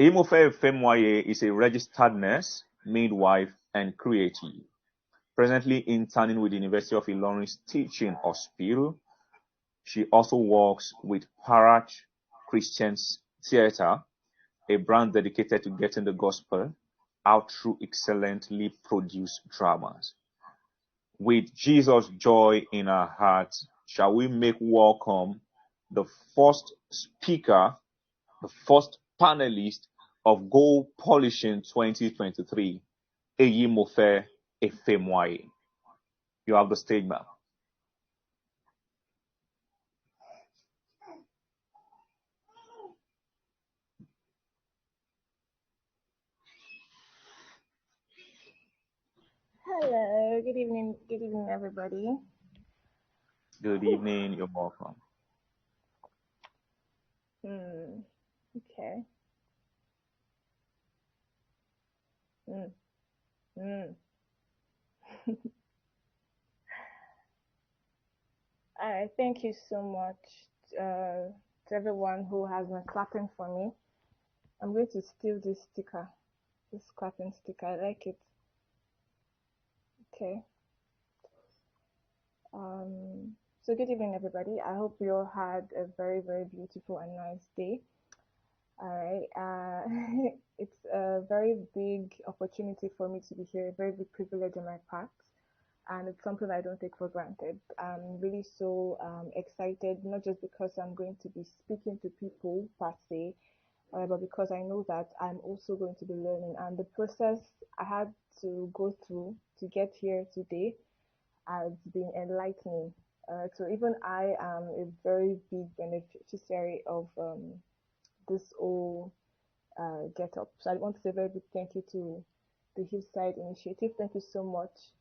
Eyimofe Efemuaye is a registered nurse, midwife, and creative. Presently interning with the University of Ilorin's Teaching Hospital. She also works with Parach Christian Theatre, a brand dedicated to getting the gospel out through excellently produced dramas. With Jesus' joy in our hearts, shall we make welcome the first speaker, the first panelist of Gold Polishing 2023, Eyimofe Efemuaye. You have the stage, ma'am. Hello, good evening everybody. Good evening, you're welcome. Okay. Alright, thank you so much to everyone who has been clapping for me. I'm going to steal this sticker, this clapping sticker. I like it. Okay. So good evening everybody. I hope you all had a very, very beautiful and nice day. Alright, it's a very big opportunity for me to be here, a very big privilege on my part, and it's something I don't take for granted. I'm really so excited, not just because I'm going to be speaking to people per se, but because I know that I'm also going to be learning, and the process I had to go through to get here today has been enlightening. So even I am a very big beneficiary of this whole get up. So I want to say a very big thank you to the Hillside Initiative. Thank you so much.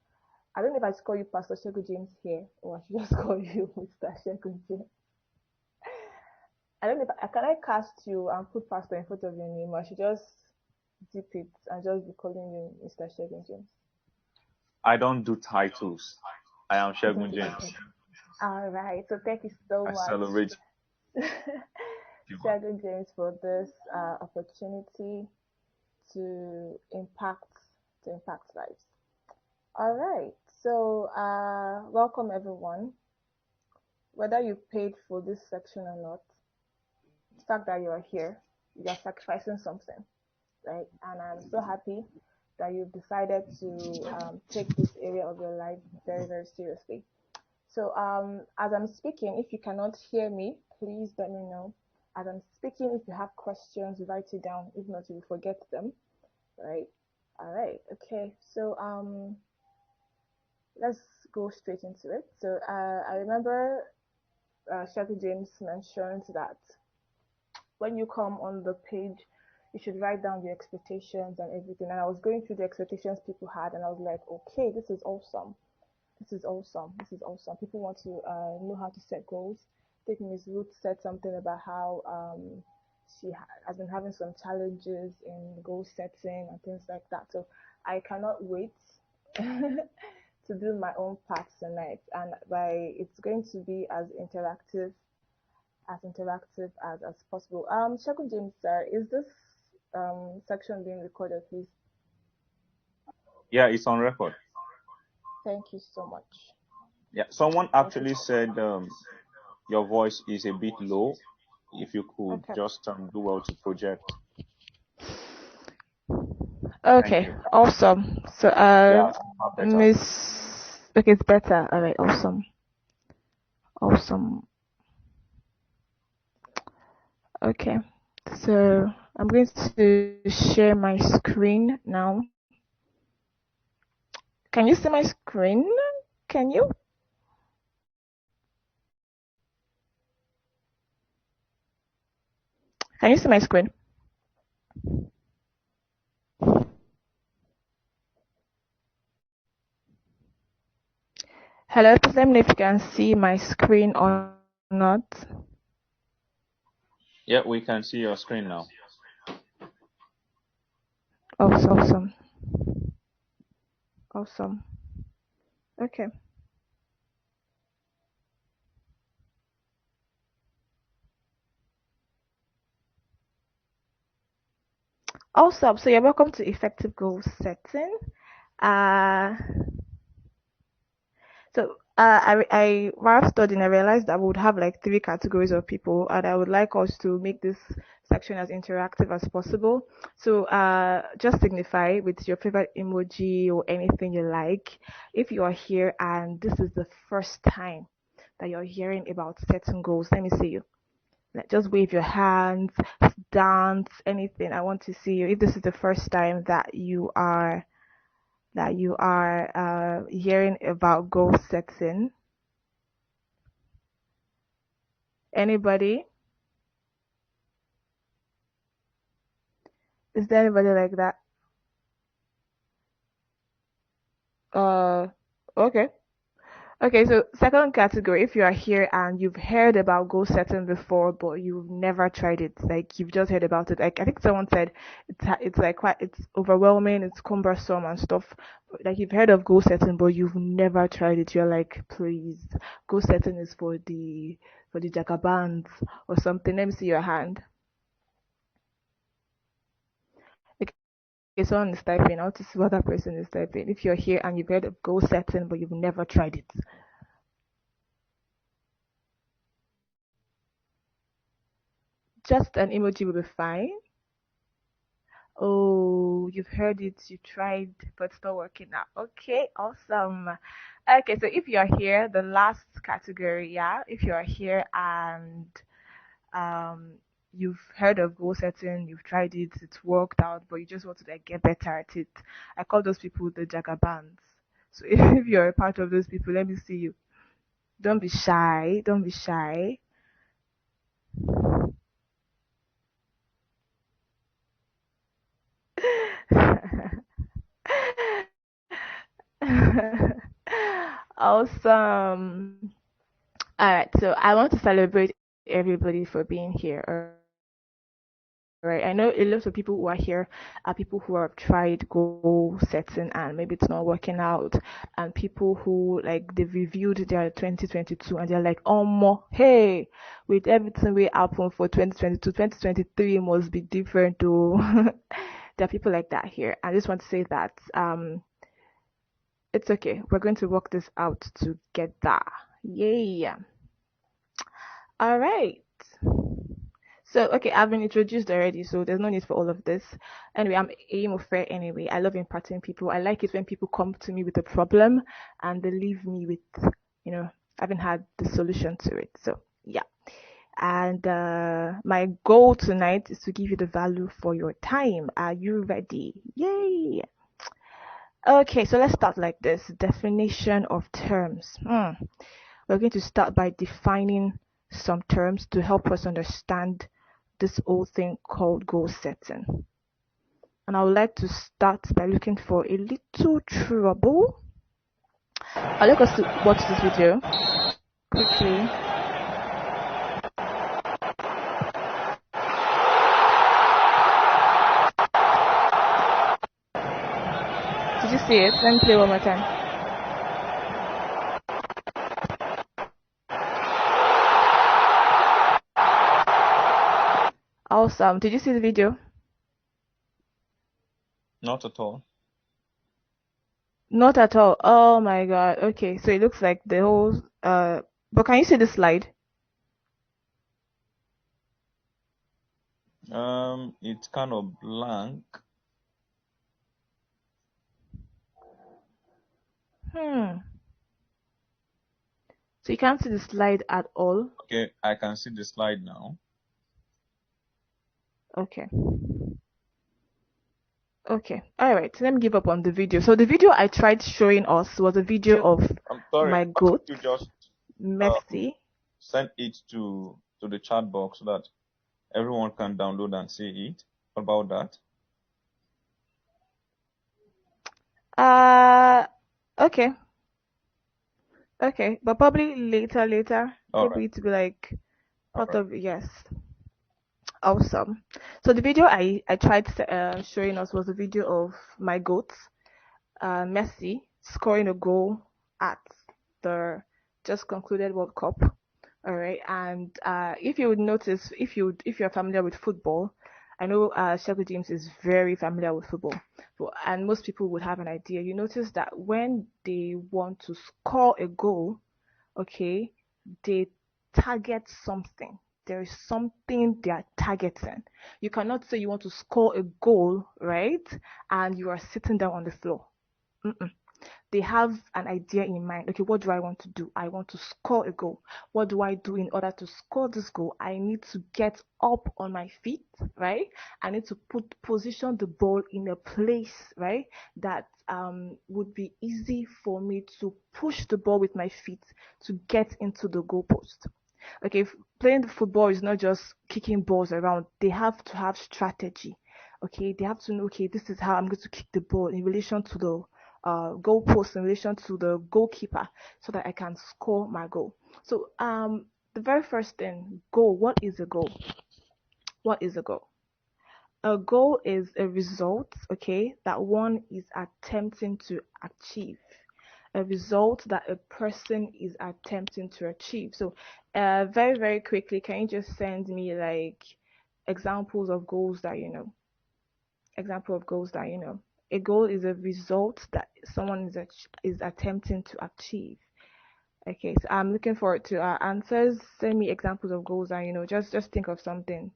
I don't know if I should call you Pastor Shegun James here, or I should just call you Mr. Shegun James. I don't know if can I cast you and put Pastor in front of your name, or I should just zip it and just be calling you Mr. Shegun James. I don't do titles. I am Shegun James. All right. So thank you so much. I celebrate Shegun James for this opportunity to impact lives. All right. So welcome everyone. Whether you paid for this section or not, the fact that you are here, you are sacrificing something, right? And I'm so happy that you've decided to take this area of your life very, very seriously. So as I'm speaking, if you cannot hear me, please let me know. As I'm speaking, if you have questions, write it down. If not, you will forget them, right? All right. Okay. So let's go straight into it. So I remember Shegun James mentioned that when you come on the page, you should write down your expectations and everything. And I was going through the expectations people had, and I was like, okay, this is awesome. This is awesome. This is awesome. People want to know how to set goals. I think Ms. Ruth said something about how she has been having some challenges in goal setting and things like that. So I cannot wait to do my own part tonight, and it's going to be as interactive as possible. Shegun James, is this section being recorded, please? Yeah, it's on record. Thank you so much. Yeah, someone actually said your voice is a bit low. If you could just do well to project. Okay, awesome. So Miss, okay, it's better. All right, awesome. Okay, so I'm going to share my screen now. Can you see my screen? Can you? Can you see my screen? Hello, please let me know if you can see my screen or not. Yeah, we can see your screen now. Awesome. Okay. Also, so you're welcome to effective goal setting. Uh, while studying, I realized that we would have like three categories of people, and I would like us to make this section as interactive as possible. So, just signify with your favorite emoji or anything you like if you are here and this is the first time that you're hearing about setting goals. Let me see you. Like, just wave your hands, dance, anything. I want to see you. If this is the first time that you are hearing about goal setting. Anybody? Is there anybody like that? Uh, okay. Okay, so second category, if you are here and you've heard about goal setting before, but you've never tried it, like you've just heard about it. Like I think someone said it's like quite it's overwhelming, it's cumbersome and stuff. Like you've heard of goal setting, but you've never tried it. You're like, please, goal setting is for the jagabans or something. Let me see your hand. Okay, someone is typing. I want to see what that person is typing. If you're here and you've heard of goal setting, but you've never tried it, just an emoji will be fine. Oh, you've heard it, you tried, but it's not working out. Okay, awesome. Okay, so if you're here, the last category, yeah, if you're here and um you've heard of goal setting, you've tried it, it's worked out, but you just want to like get better at it. I call those people the jagabans. So if you're a part of those people, let me see you. Don't be shy. Don't be shy. Awesome. All right, so I want to celebrate everybody for being here. All right, I know a lot of people who are here are people who have tried goal setting and maybe it's not working out, and people who like they've reviewed their 2022 and they're like, oh, more, hey, with everything we happen for 2022, 2023 must be different. Though there are people like that here. I just want to say that it's okay. We're going to work this out together. Yay! All right. So, okay, I've been introduced already, so there's no need for all of this. Anyway, I'm Eyimofe anyway. I love imparting people. I like it when people come to me with a problem and they leave me with, you know, having had the solution to it. So, yeah. And my goal tonight is to give you the value for your time. Are you ready? Yay! Okay, so let's start like this. Definition of terms. We're going to start by defining some terms to help us understand this whole thing called goal setting. And I would like to start by looking for a little trouble. I'd like us to watch this video quickly. Did you see it? Let me play one more time. Awesome. Did you see the video? Not at all. Not at all. Oh my god. Okay, so it looks like the whole but can you see the slide? It's kind of blank. So you can't see the slide at all? Okay, I can see the slide now. Okay. Okay. All right. Let me give up on the video. So the video I tried showing us was a video of I'm sorry. my Why don't goat, you just Messi. send it to the chat box so that everyone can download and see it? What about that? Uh, okay. Okay. But probably later. All right. Maybe to be like All part right. of, yes. Awesome. So the video I tried showing us was a video of my goat, Messi, scoring a goal at the just concluded World Cup. All right, and if you would notice, if you're familiar with football, I know Sheldon James is very familiar with football, and most people would have an idea. You notice that when they want to score a goal, okay, they target something. There is something they are targeting. You cannot say you want to score a goal, right? And you are sitting down on the floor. Mm-mm. They have an idea in mind. Okay, what do I want to do? I want to score a goal. What do I do in order to score this goal? I need to get up on my feet, right? I need to position the ball in a place, right, that would be easy for me to push the ball with my feet to get into the goalpost. Okay, playing the football is not just kicking balls around. They have to have strategy. Okay, they have to know, okay, this is how I'm going to kick the ball in relation to the goalpost, in relation to the goalkeeper, so that I can score my goal. So the very first thing, goal. What is a goal? What is a goal? A goal is a result, okay, that one is attempting to achieve. A result that a person is attempting to achieve. So, very, very quickly, can you just send me like examples of goals that you know? Example of goals that you know. A goal is a result that someone is attempting to achieve. Okay, so I'm looking forward to our answers. Send me examples of goals that you know. Just think of something.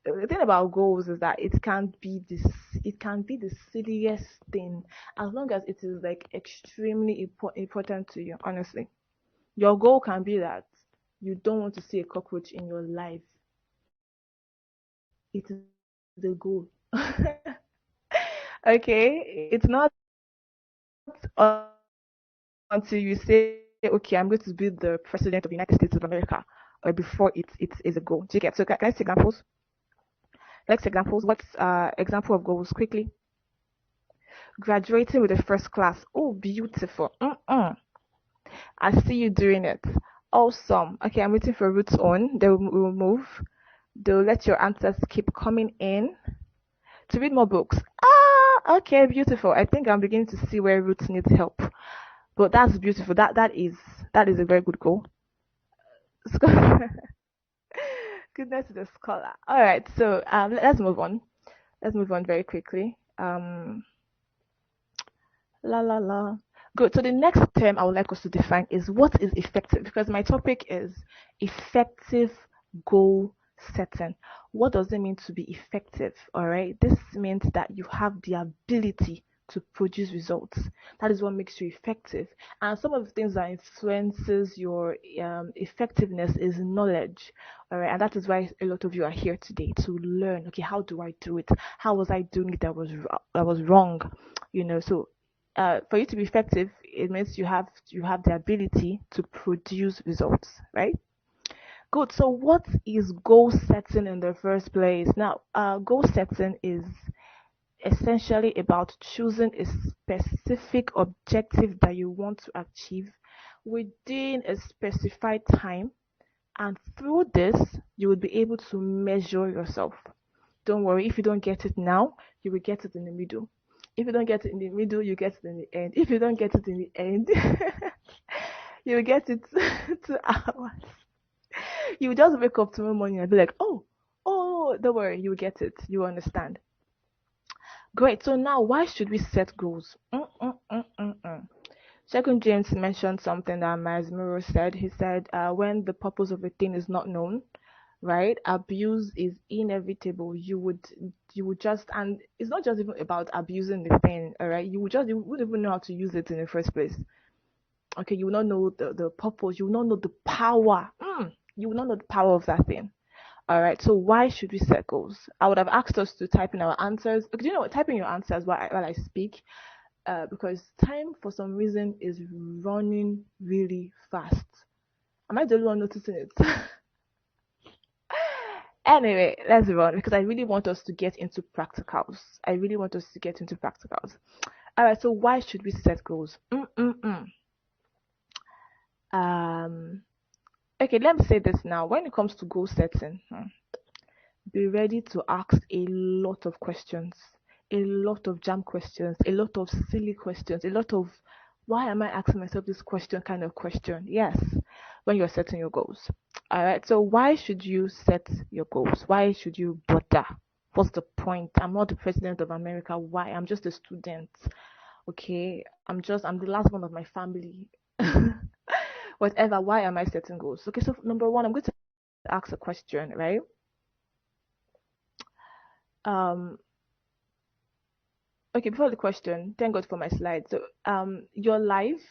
The thing about goals is that it can be the silliest thing, as long as it is like extremely important to you. Honestly, your goal can be that you don't want to see a cockroach in your life. It is the goal. Okay, it's not until you say, okay, I'm going to be the president of the United States of America, or before it is a goal. Do you get? So can I see examples? Next examples. What's example of goals quickly? Graduating with a first class. Oh, beautiful. I see you doing it. Awesome. Okay, I'm waiting for Roots on. They will move. They'll let your answers keep coming in. To read more books. Ah, okay, beautiful. I think I'm beginning to see where Roots needs help. But that's beautiful. That is a very good goal. Goodness to the scholar. All right, so let's move on. Let's move on very quickly. La la la. Good. So the next term I would like us to define is what is effective, because my topic is effective goal setting. What does it mean to be effective? All right. This means that you have the ability to produce results. That is what makes you effective. And some of the things that influences your effectiveness is knowledge. All right. And that is why a lot of you are here today to learn. Okay, how do I do it? How was I doing it that was wrong? So for you to be effective, it means you have the ability to produce results, right? Good. So what is goal setting in the first place? Now, goal setting is essentially about choosing a specific objective that you want to achieve within a specified time, and through this, you will be able to measure yourself. Don't worry, if you don't get it now, you will get it in the middle. If you don't get it in the middle, you get it in the end. If you don't get it in the end, you will get it 2 hours. You will just wake up tomorrow morning and be like, oh, don't worry, you will get it. You understand. Great. So now, why should we set goals? Second James mentioned something that Miles Murrow said. He said, when the purpose of a thing is not known, right, abuse is inevitable. You would just, and it's not just even about abusing the thing, all right, you wouldn't even know how to use it in the first place. Okay, you will not know the purpose, you will not know the power. You will not know the power of that thing. All right, so why should we set goals? I would have asked us to type in our answers. Okay, do you know what, type in your answers while I speak, because time for some reason is running really fast. Am I the only one noticing it? Anyway, let's move on, because I really want us to get into practicals. I really want us to get into practicals. All right, so why should we set goals? Um, okay, let me say this now. When it comes to goal setting, be ready to ask a lot of questions, a lot of jam questions, a lot of silly questions, a lot of why am I asking myself this question kind of question. Yes, when you're setting your goals. All right. So why should you set your goals? Why should you bother? What's the point? I'm not the president of America. Why? I'm just a student. Okay. I'm the last one of my family. Whatever. Why am I setting goals? Okay. So number one, I'm going to ask a question, right? Um. Okay. Before the question, thank God for my slide. So your life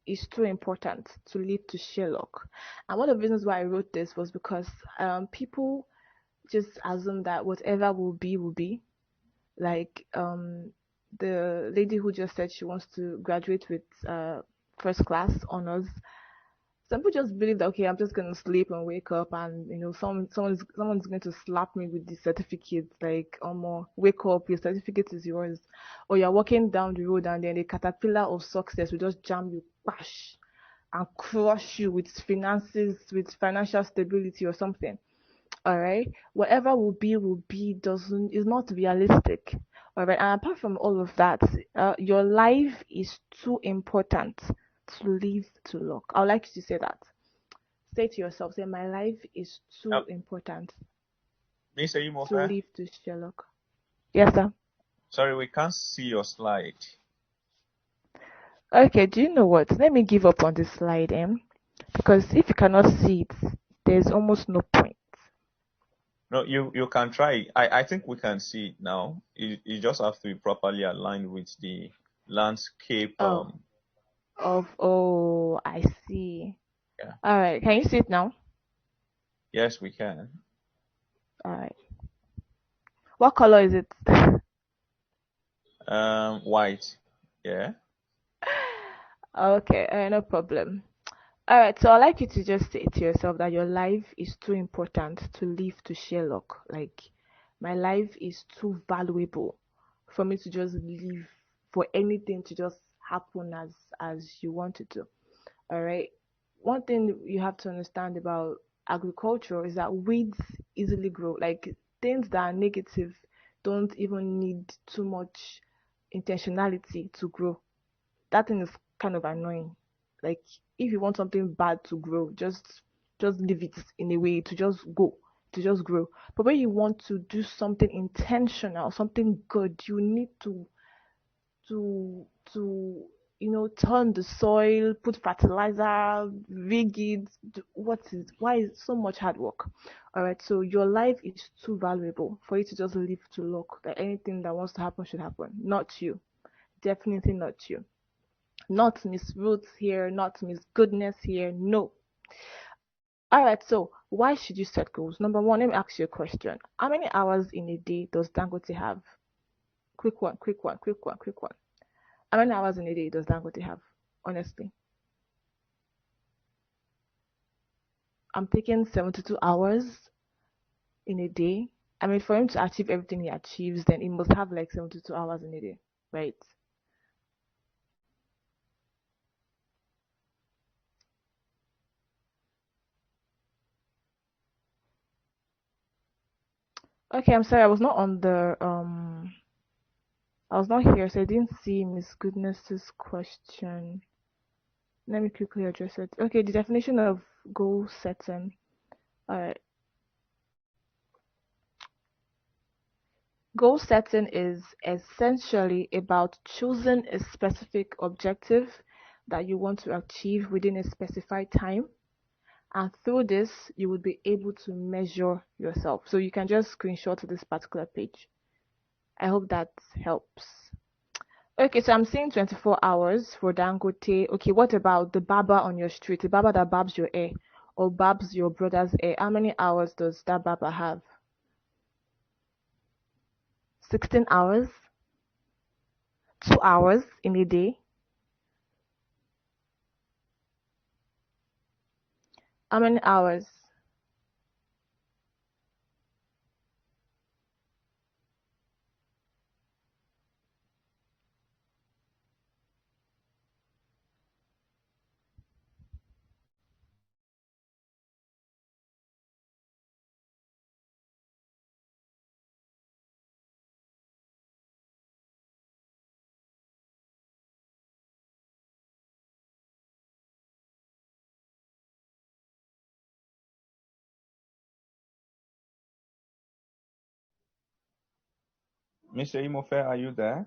is too important to leave to Sherlock. And one of the reasons why I wrote this was because people just assume that whatever will be will be. Like the lady who just said she wants to graduate with first class honors. Some people just believe that okay, I'm just gonna sleep and wake up, and someone's going to slap me with the certificate. Like, wake up, your certificate is yours. Or you're walking down the road and then a caterpillar of success will just jam you, bash, and crush you with finances, with financial stability or something. All right, whatever will be doesn't is not realistic. All right, and apart from all of that, your life is too important to live to luck. I would like you to say that. Say to yourself, say my life is too important Miss to Eyimofe, live to Sherlock. Yes, sir. sorry, we can't see your slide. Okay, do you know what? Let me give up on this slide, because if you cannot see it, there's almost no point. No, you can try. I think we can see it now. You just have to be properly aligned with the landscape. Oh, oh, I see. Yeah. All right, can you see it now? Yes, we can. All right. What color is it? White. Yeah. Okay, no problem. All right, so I'd like you to just say to yourself that your life is too important to live to Sherlock. Like, my life is too valuable for me to just live for anything to just happen as you want it to. All right. One thing you have to understand about agriculture is that weeds easily grow. Like, things that are negative don't even need too much intentionality to grow. That thing is kind of annoying. Like, if you want something bad to grow, just leave it in a way to just go, to just grow. But when you want to do something intentional, something good, you need to to turn the soil, put fertilizer, rig it. Why is so much hard work? All right, so your life is too valuable for you to just leave to luck that anything that wants to happen should happen. Not you. Definitely not you. Not Miss Roots here, not Miss Goodness here. No. All right, so why should you set goals? Number one, let me ask you a question. How many hours in a day does Dangote have? Quick one, quick one, quick one, quick one. How many hours in a day does Dangote have? Honestly, I'm taking 72 hours in a day. I mean, for him to achieve everything he achieves, then he must have like 72 hours in a day, right? Okay, I'm sorry, I was not here, so I didn't see Miss Goodness's question. Let me quickly address it. Okay, the definition of goal setting. All right. Goal setting is essentially about choosing a specific objective that you want to achieve within a specified time. And through this, you will be able to measure yourself. So you can just screenshot this particular page. I hope that helps. Okay, so I'm seeing 24 hours for Dangote. Okay, what about the barber on your street? The barber that barbs your hair or barbs your brother's hair. How many hours does that barber have? 16 hours? 2 hours in a day? How many hours? Mr. Eyimofe, are you there?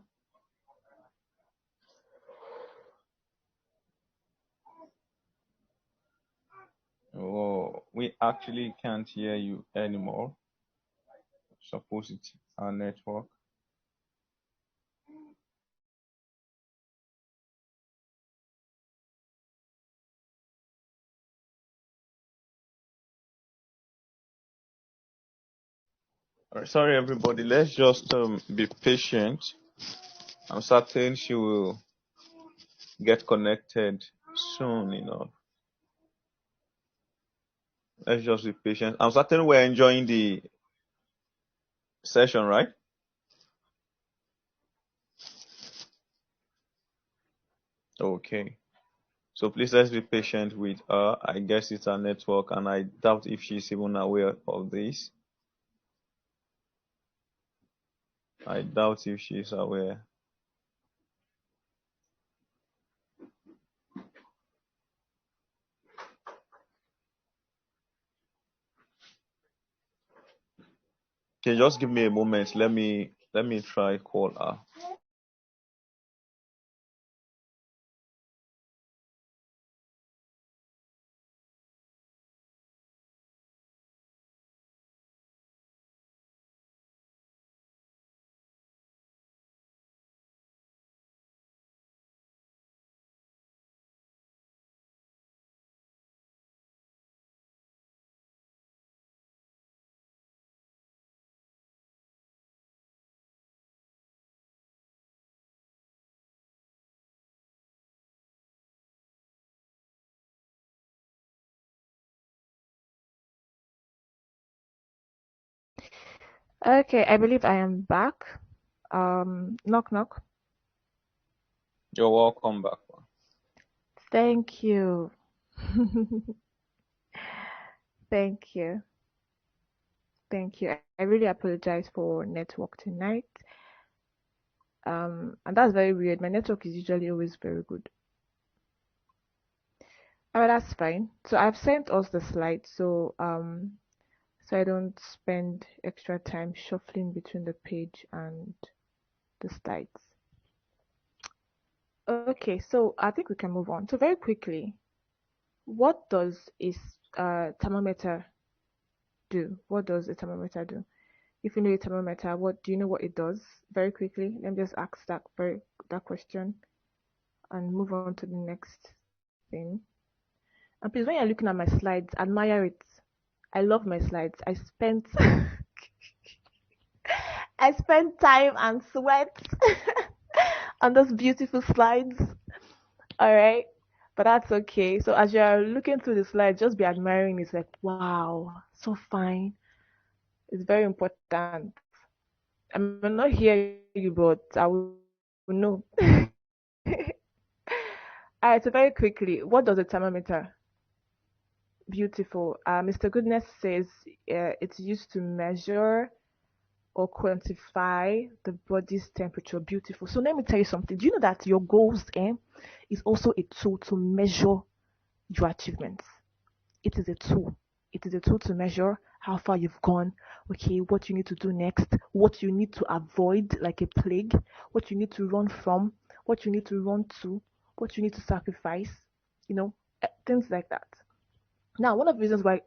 Oh, we actually can't hear you anymore. Suppose it's our network. All right, sorry, everybody. Let's just be patient. I'm certain she will get connected soon enough. Let's just be patient. I'm certain we're enjoying the session, right? Okay. So please let's be patient with her. I guess it's her network, and I doubt if she's even aware of this. I doubt if she's aware. Okay, just give me a moment. Let me try call her. Okay, I believe I am back. Knock knock. You're welcome back. Thank you. Thank you. Thank you. I really apologize for network tonight. And that's very weird. My network is usually always very good. Oh, that's fine. So I've sent us the slides, so I don't spend extra time shuffling between the page and the slides. Okay, so I think we can move on. So very quickly, what does a thermometer do? What does a thermometer do? If you know a thermometer, what do you know what it does? Very quickly, let me just ask that question and move on to the next thing. And please, when you're looking at my slides, admire it. I love my slides. I spent time and sweat on those beautiful slides. All right, but that's okay. So as you're looking through the slides, just be admiring. It's like, wow, so fine. It's very important. I may not hear you, but I will know. All right, so very quickly, what does a thermometer? Beautiful. Mr. Goodness says it's used to measure or quantify the body's temperature. Beautiful. So let me tell you something. Do you know that your goals is also a tool to measure your achievements? It is a tool. It is a tool to measure how far you've gone, okay, what you need to do next, what you need to avoid like a plague, what you need to run from, what you need to run to, what you need to sacrifice, things like that. Now, one of the reasons why,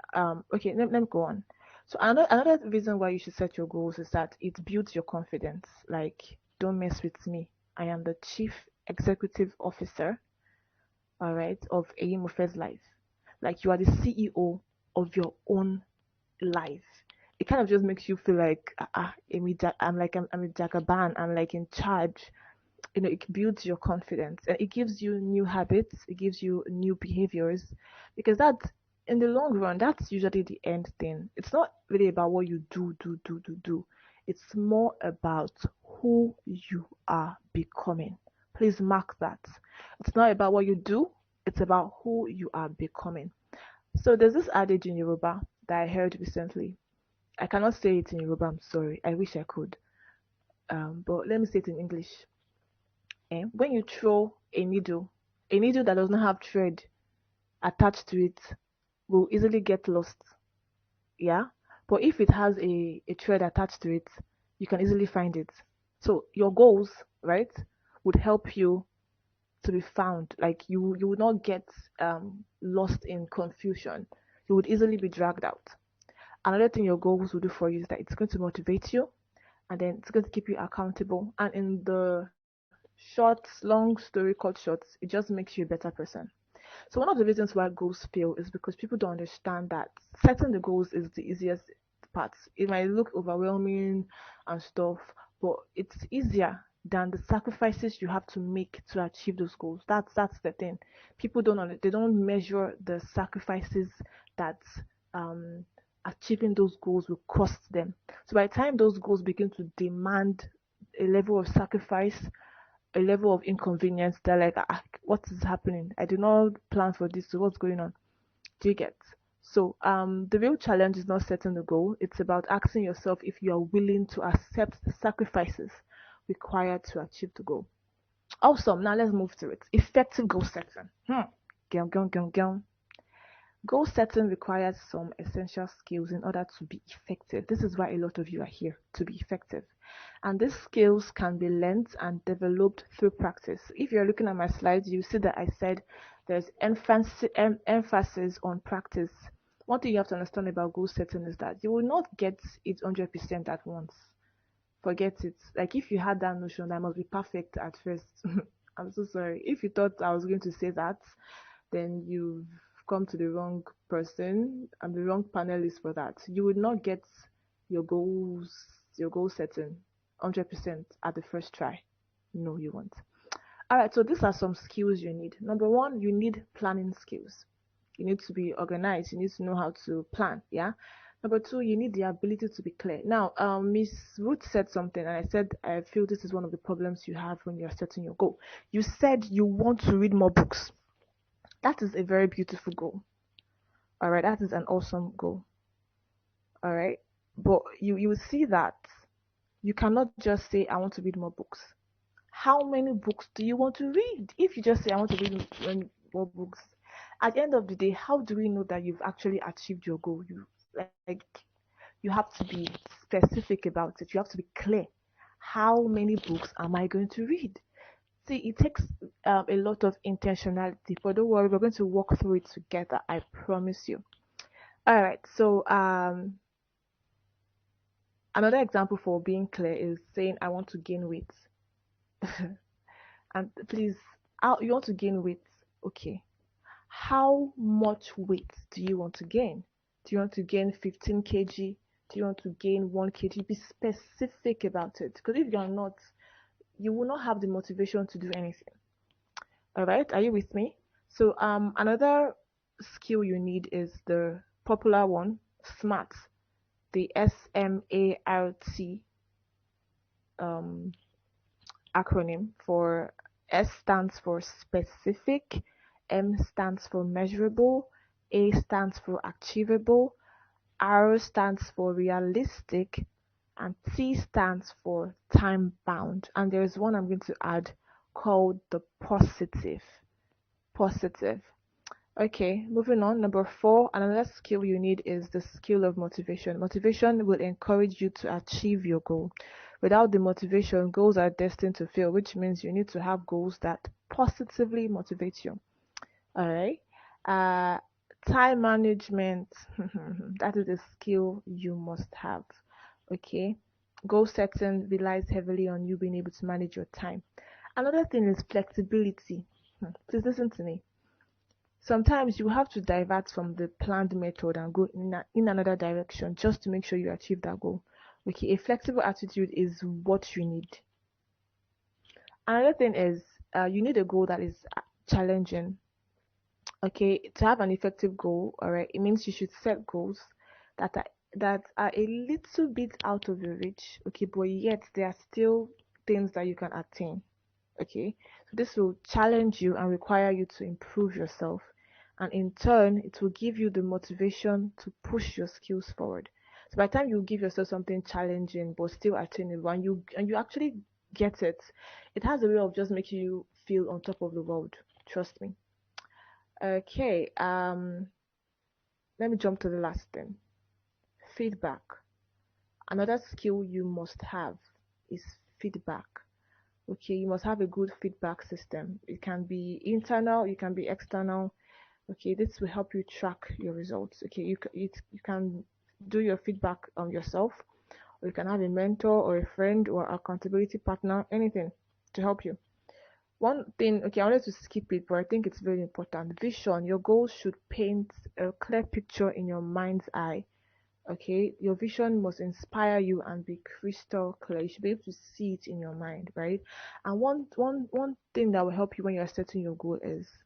okay, let me go on. So another reason why you should set your goals is that it builds your confidence. Like, don't mess with me. I am the chief executive officer, all right, of Eyimofe's life. Like, you are the CEO of your own life. It kind of just makes you feel like, I'm a jagaban. I'm like in charge. It builds your confidence and it gives you new habits, it gives you new behaviors, because that in the long run, that's usually the end thing. It's not really about what you do. It's more about who you are becoming. Please mark that. It's not about what you do, it's about who you are becoming. So there's this adage in Yoruba that I heard recently. I cannot say it in Yoruba, I'm sorry. I wish I could. But let me say it in English. When you throw a needle that does not have thread attached to it will easily get lost. Yeah? But if it has a thread attached to it, you can easily find it. So your goals, right, would help you to be found. Like you would not get lost in confusion. You would easily be dragged out. Another thing your goals will do for you is that it's going to motivate you, and then it's going to keep you accountable. And in the short, long story cut short, it just makes you a better person. So one of the reasons why goals fail is because people don't understand that setting the goals is the easiest part. It might look overwhelming and stuff, but it's easier than the sacrifices you have to make to achieve those goals. That's the thing. People they don't measure the sacrifices that um achieving those goals will cost them. So by the time those goals begin to demand a level of sacrifice, a level of inconvenience, they're like, what is happening? I did not plan for this. So what's going on? Do you get? So the real challenge is not setting the goal. It's about asking yourself if you are willing to accept the sacrifices required to achieve the goal. Awesome. Now let's move to it. Effective goal setting. Gum, gum, gum, gum. Goal setting requires some essential skills in order to be effective. This is why a lot of you are here, to be effective. And these skills can be learned and developed through practice. If you're looking at my slides, you see that I said there's emphasis on practice. One thing you have to understand about goal setting is that you will not get it 100% at once. Forget it. Like if you had that notion that I must be perfect at first, I'm so sorry. If you thought I was going to say that, then you've come to the wrong person. I'm the wrong panelist for that. You would not get your goals, your goal setting 100% at the first try. No, you won't. All right, so these are some skills you need. Number one, you need planning skills. You need to be organized. You need to know how to plan. Yeah. Number two, you need the ability to be clear. Now, Miss Ruth said something, and I said I feel this is one of the problems you have when you're setting your goal. You said you want to read more books. That is a very beautiful goal. All right, that is an awesome goal. All right, but you will see that you cannot just say I want to read more books. How many books do you want to read? If you just say I want to read more books, at the end of the day, how do we know that you've actually achieved your goal? You have to be specific about it. You have to be clear. How many books am I going to read? See, it takes a lot of intentionality, but don't worry, we're going to walk through it together. I promise you. All right. So, another example for being clear is saying, I want to gain weight. And please, you want to gain weight. Okay. How much weight do you want to gain? Do you want to gain 15 kg? Do you want to gain 1 kg? Be specific about it. Because if you're not, you will not have the motivation to do anything. All right, are you with me? So another skill you need is the popular one, SMART, the SMART um, acronym. For S stands for specific, M stands for measurable, A stands for achievable, R stands for realistic, and T stands for time bound. And there's one I'm going to add called the positive. Positive. Okay, moving on. Number four, another skill you need is the skill of motivation. Motivation will encourage you to achieve your goal. Without the motivation, goals are destined to fail, which means you need to have goals that positively motivate you. All right. Uh, Time management. That is a skill you must have. Okay. Goal setting relies heavily on you being able to manage your time. Another thing is flexibility. Please listen to me. Sometimes you have to divert from the planned method and go in another direction just to make sure you achieve that goal. Okay, a flexible attitude is what you need. Another thing is you need a goal that is challenging. Okay, to have an effective goal, all right, it means you should set goals that are a little bit out of your reach. Okay, but yet there are still things that you can attain. Okay, so this will challenge you and require you to improve yourself, and in turn it will give you the motivation to push your skills forward. So by the time you give yourself something challenging but still attainable, and you actually get it, it has a way of just making you feel on top of the world. Trust me. Okay, let me jump to the last thing. Feedback. Another skill you must have is feedback. Okay, you must have a good feedback system. It can be internal, it can be external. Okay, this will help you track your results. Okay, you can do your feedback on yourself, or you can have a mentor or a friend or accountability partner, anything to help you. One thing, okay, I wanted to skip it, but I think it's very important. Vision. Your goals should paint a clear picture in your mind's eye. Okay, your vision must inspire you and be crystal clear. You should be able to see it in your mind, right? And one thing that will help you when you're setting your goal is,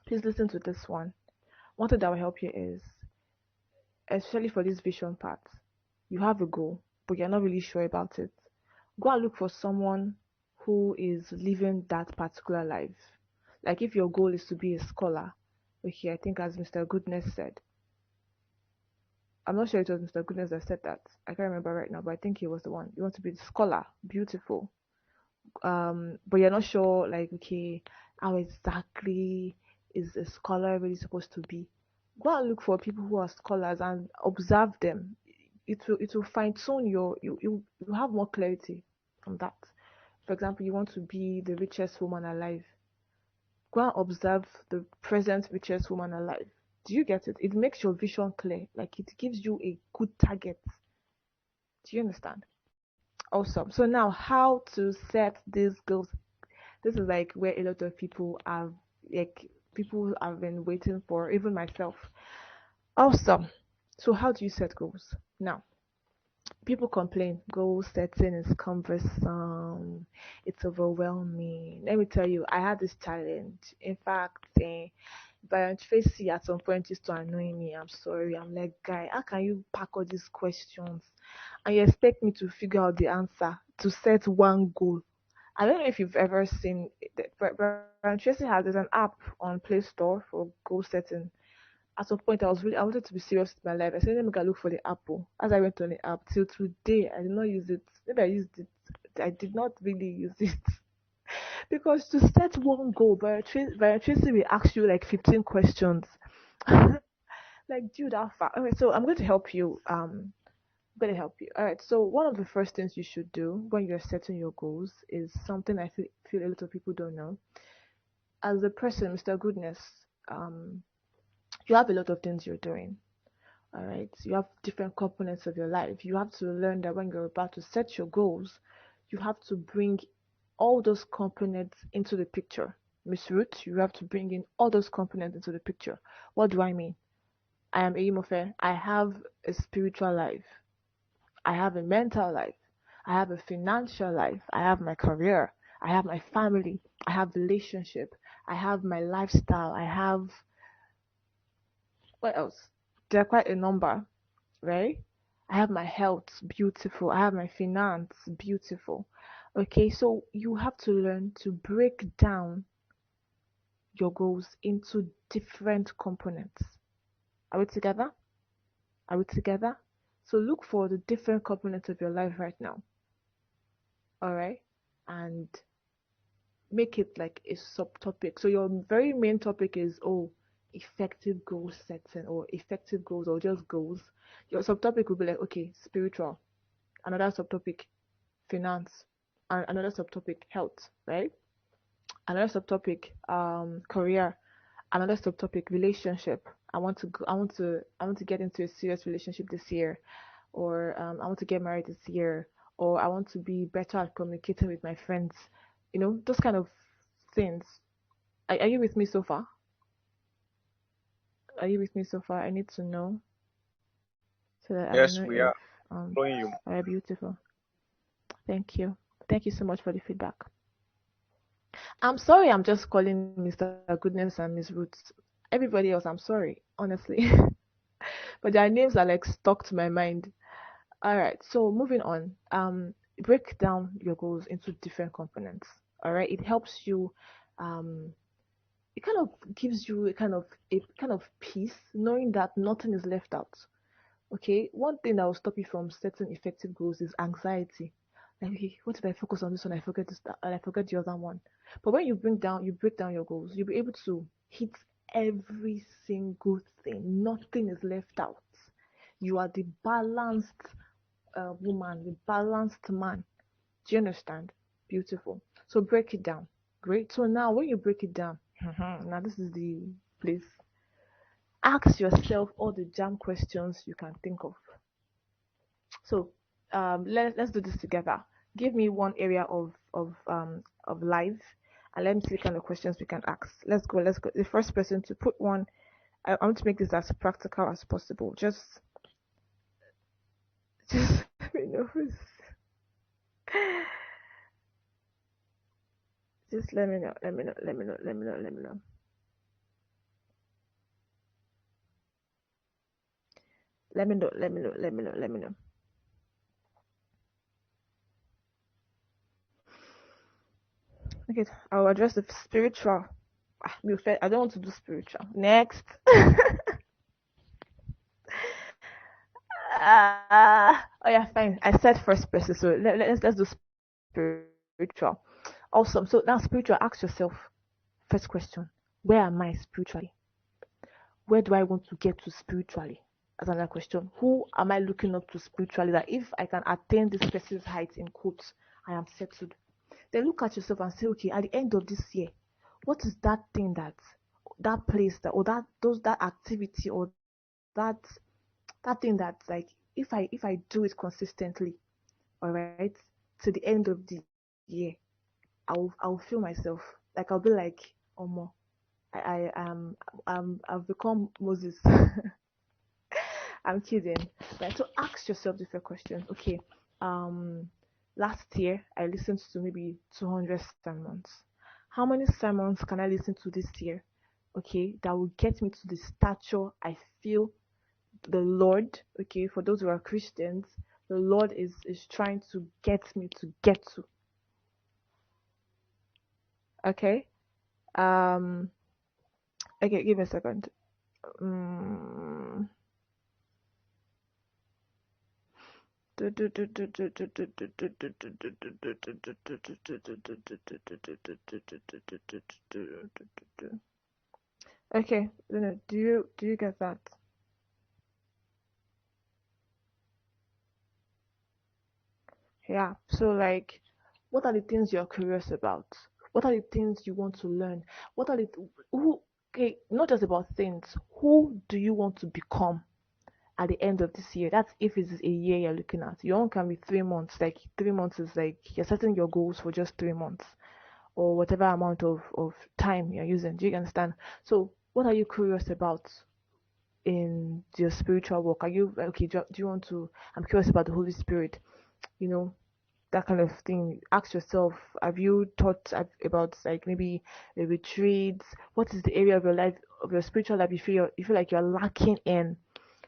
please listen to this one. One thing that will help you is, especially for this vision part, you have a goal, but you're not really sure about it. Go and look for someone who is living that particular life. Like if your goal is to be a scholar, okay, I think as Mr. Goodness said, I'm not sure it was Mr. Goodness that said that. I can't remember right now, but I think he was the one. You want to be the scholar, beautiful. But you're not sure, like, okay, how exactly is a scholar really supposed to be? Go and look for people who are scholars and observe them. It will fine tune you have more clarity from that. For example, you want to be the richest woman alive. Go and observe the present richest woman alive. Do you get it? It makes your vision clear. Like it gives you a good target. Do you understand? Awesome. So now how to set these goals. This is like where a lot of people have like people have been waiting for, even myself. Awesome. So how do you set goals? Now, people complain goal setting is cumbersome, it's overwhelming. Let me tell you, I had this challenge. In fact, Brian Tracy at some point used to annoy me. I'm sorry. I'm like, guy, how can you pack all these questions and you expect me to figure out the answer to set one goal? I don't know if you've ever seen Brian Tracy has there's an app on Play Store for goal setting. At some point, I wanted to be serious with my life. I said, let me go look for the apple. As I went on the app, till today, I did not use it. Maybe I used it. I did not really use it. Because to set one goal, Brian Tracy will ask you like 15 questions. Like, dude, how far? Okay, so I'm going to help you. I'm going to help you. All right. So one of the first things you should do when you're setting your goals is something I feel a lot of people don't know. As a person, Mr. Goodness, um, you have a lot of things you're doing. All right. You have different components of your life. You have to learn that when you're about to set your goals, you have to bring all those components into the picture. Miss Ruth, you have to bring in all those components into the picture. What do I mean? I am Eyimofe. I have a spiritual life. I have a mental life. I have a financial life. I have my career. I have my family. I have relationship. I have my lifestyle. I have what else? There are quite a number, right? I have my health, beautiful. I have my finance, beautiful. Okay, so you have to learn to break down your goals into different components. Are we together? Are we together? So look for the different components of your life right now. All right, and make it like a subtopic. So your very main topic is effective goal setting or effective goals or just goals. Your subtopic will be like spiritual. Another subtopic finance, and another subtopic health, right? Another subtopic career, another subtopic relationship. I want to get into a serious relationship this year, or I want to get married this year, or I want to be better at communicating with my friends. Those kind of things. Are you with me so far? Are you with me so far? I need to know so that I Yes, know we if are following you. all right, beautiful. Thank you. Thank you so much for the feedback. I'm sorry I'm just calling Mr. Goodness and Miss Roots. Everybody else, I'm sorry, honestly. But their names are like stuck to my mind. All right, so moving on. Break down your goals into different components. All right, it helps you. Um, it kind of gives you a kind of peace, knowing that nothing is left out. Okay, one thing that will stop you from setting effective goals is anxiety. Like, okay, what if I focus on this one, I forget this, and I forget the other one. But when you break down your goals, you'll be able to hit every single thing. Nothing is left out. You are the balanced woman, the balanced man. Do you understand? Beautiful. So break it down. Great. So now when you break it down, now this is the place. Ask yourself all the jam questions you can think of. So let's do this together. Give me one area of life, and let me see the kind of questions we can ask. Let's go. Let's go. The first person to put one. I want to make this as practical as possible. Just let me know who's. Just let me know. Let me know. Let me know. Let me know. Let me know. Let me know. Let me know. Let me know. Let me know. Okay, I'll address the spiritual. I don't want to do spiritual. Next. Oh yeah, fine. I said first person, so let's do spiritual. Awesome. So now spiritual. Ask yourself first question: where am I spiritually? Where do I want to get to spiritually? As another question: who am I looking up to spiritually? That if I can attain this person's height in quotes, I am settled. Then look at yourself and say, okay, at the end of this year, what is that thing that place that or that activity or that that thing that like if I do it consistently, all right, to the end of the year, I'll feel myself like I'll be like, oh more, I've become Moses. I'm kidding. Right. So ask yourself different questions. Okay. Um, last year I listened to maybe 200 sermons. How many sermons can I listen to this year? Okay, that will get me to the stature I feel the Lord. Okay, for those who are Christians, the Lord is trying to get me to get to. Okay. Um. Okay. Give me a second. Mm. Okay, Luna, do you get that? Yeah. So like, what are the things you're curious about? What are the things you want to learn? What are the who? Okay, not just about things. Who do you want to become at the end of this year? That's if it's a year you're looking at. Your own can be 3 months. Like 3 months is like you're setting your goals for just 3 months or whatever amount of time you're using. Do you understand? So what are you curious about in your spiritual work? Are you okay? Do you want to? I'm curious about the Holy Spirit. You know, that kind of thing. Ask yourself, have you thought about like maybe a retreat? What is the area of your life, of your spiritual life you feel like you're lacking in?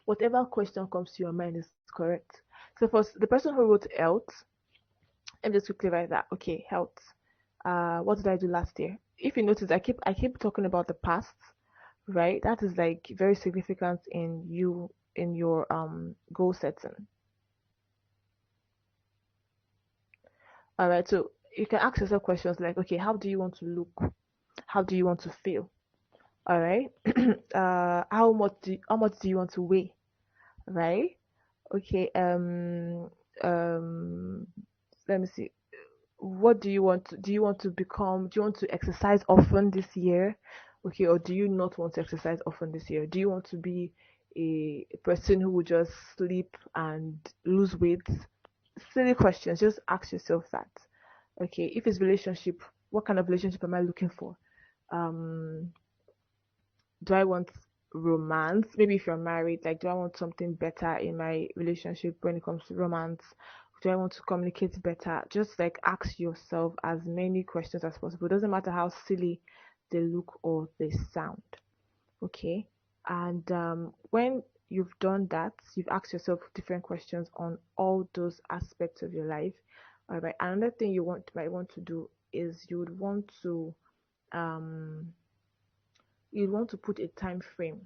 Whatever question comes to your mind is correct. So for the person who wrote health, let me just quickly write that. Okay, health. What did I do last year? If you notice, I keep talking about the past, right? That is like very significant in your goal setting. All right, so you can ask yourself questions like, okay, how do you want to look? How do you want to feel? All right. How much do you want to weigh? Right. Okay. Um. Let me see. What do you want to become? Do you want to exercise often this year? Okay, or do you not want to exercise often this year? Do you want to be a person who will just sleep and lose weight? Silly questions. Just ask yourself that. Okay, if it's relationship, what kind of relationship am I looking for? Um, do I want romance? Maybe if you're married, like, do I want something better in my relationship when it comes to romance? Do I want to communicate better? Just like ask yourself as many questions as possible. It doesn't matter how silly they look or they sound. Okay. And when you've done that, you've asked yourself different questions on all those aspects of your life. All right. Another thing might want to do is um you'd want to put a time frame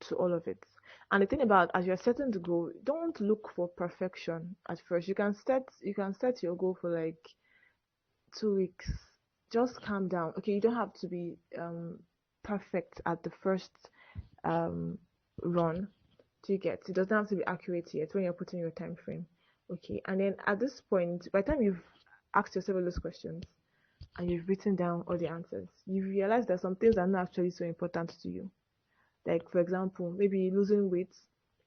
to all of it. And the thing about as you're setting the goal, don't look for perfection at first. You can set your goal for like 2 weeks. Just calm down. Okay, you don't have to be perfect at the first um run. Do you get? It doesn't have to be accurate yet when you're putting your time frame. Okay, and then at this point, by the time you've asked yourself all those questions and you've written down all the answers, you realize that some things are not actually so important to you. Like, for example, maybe losing weight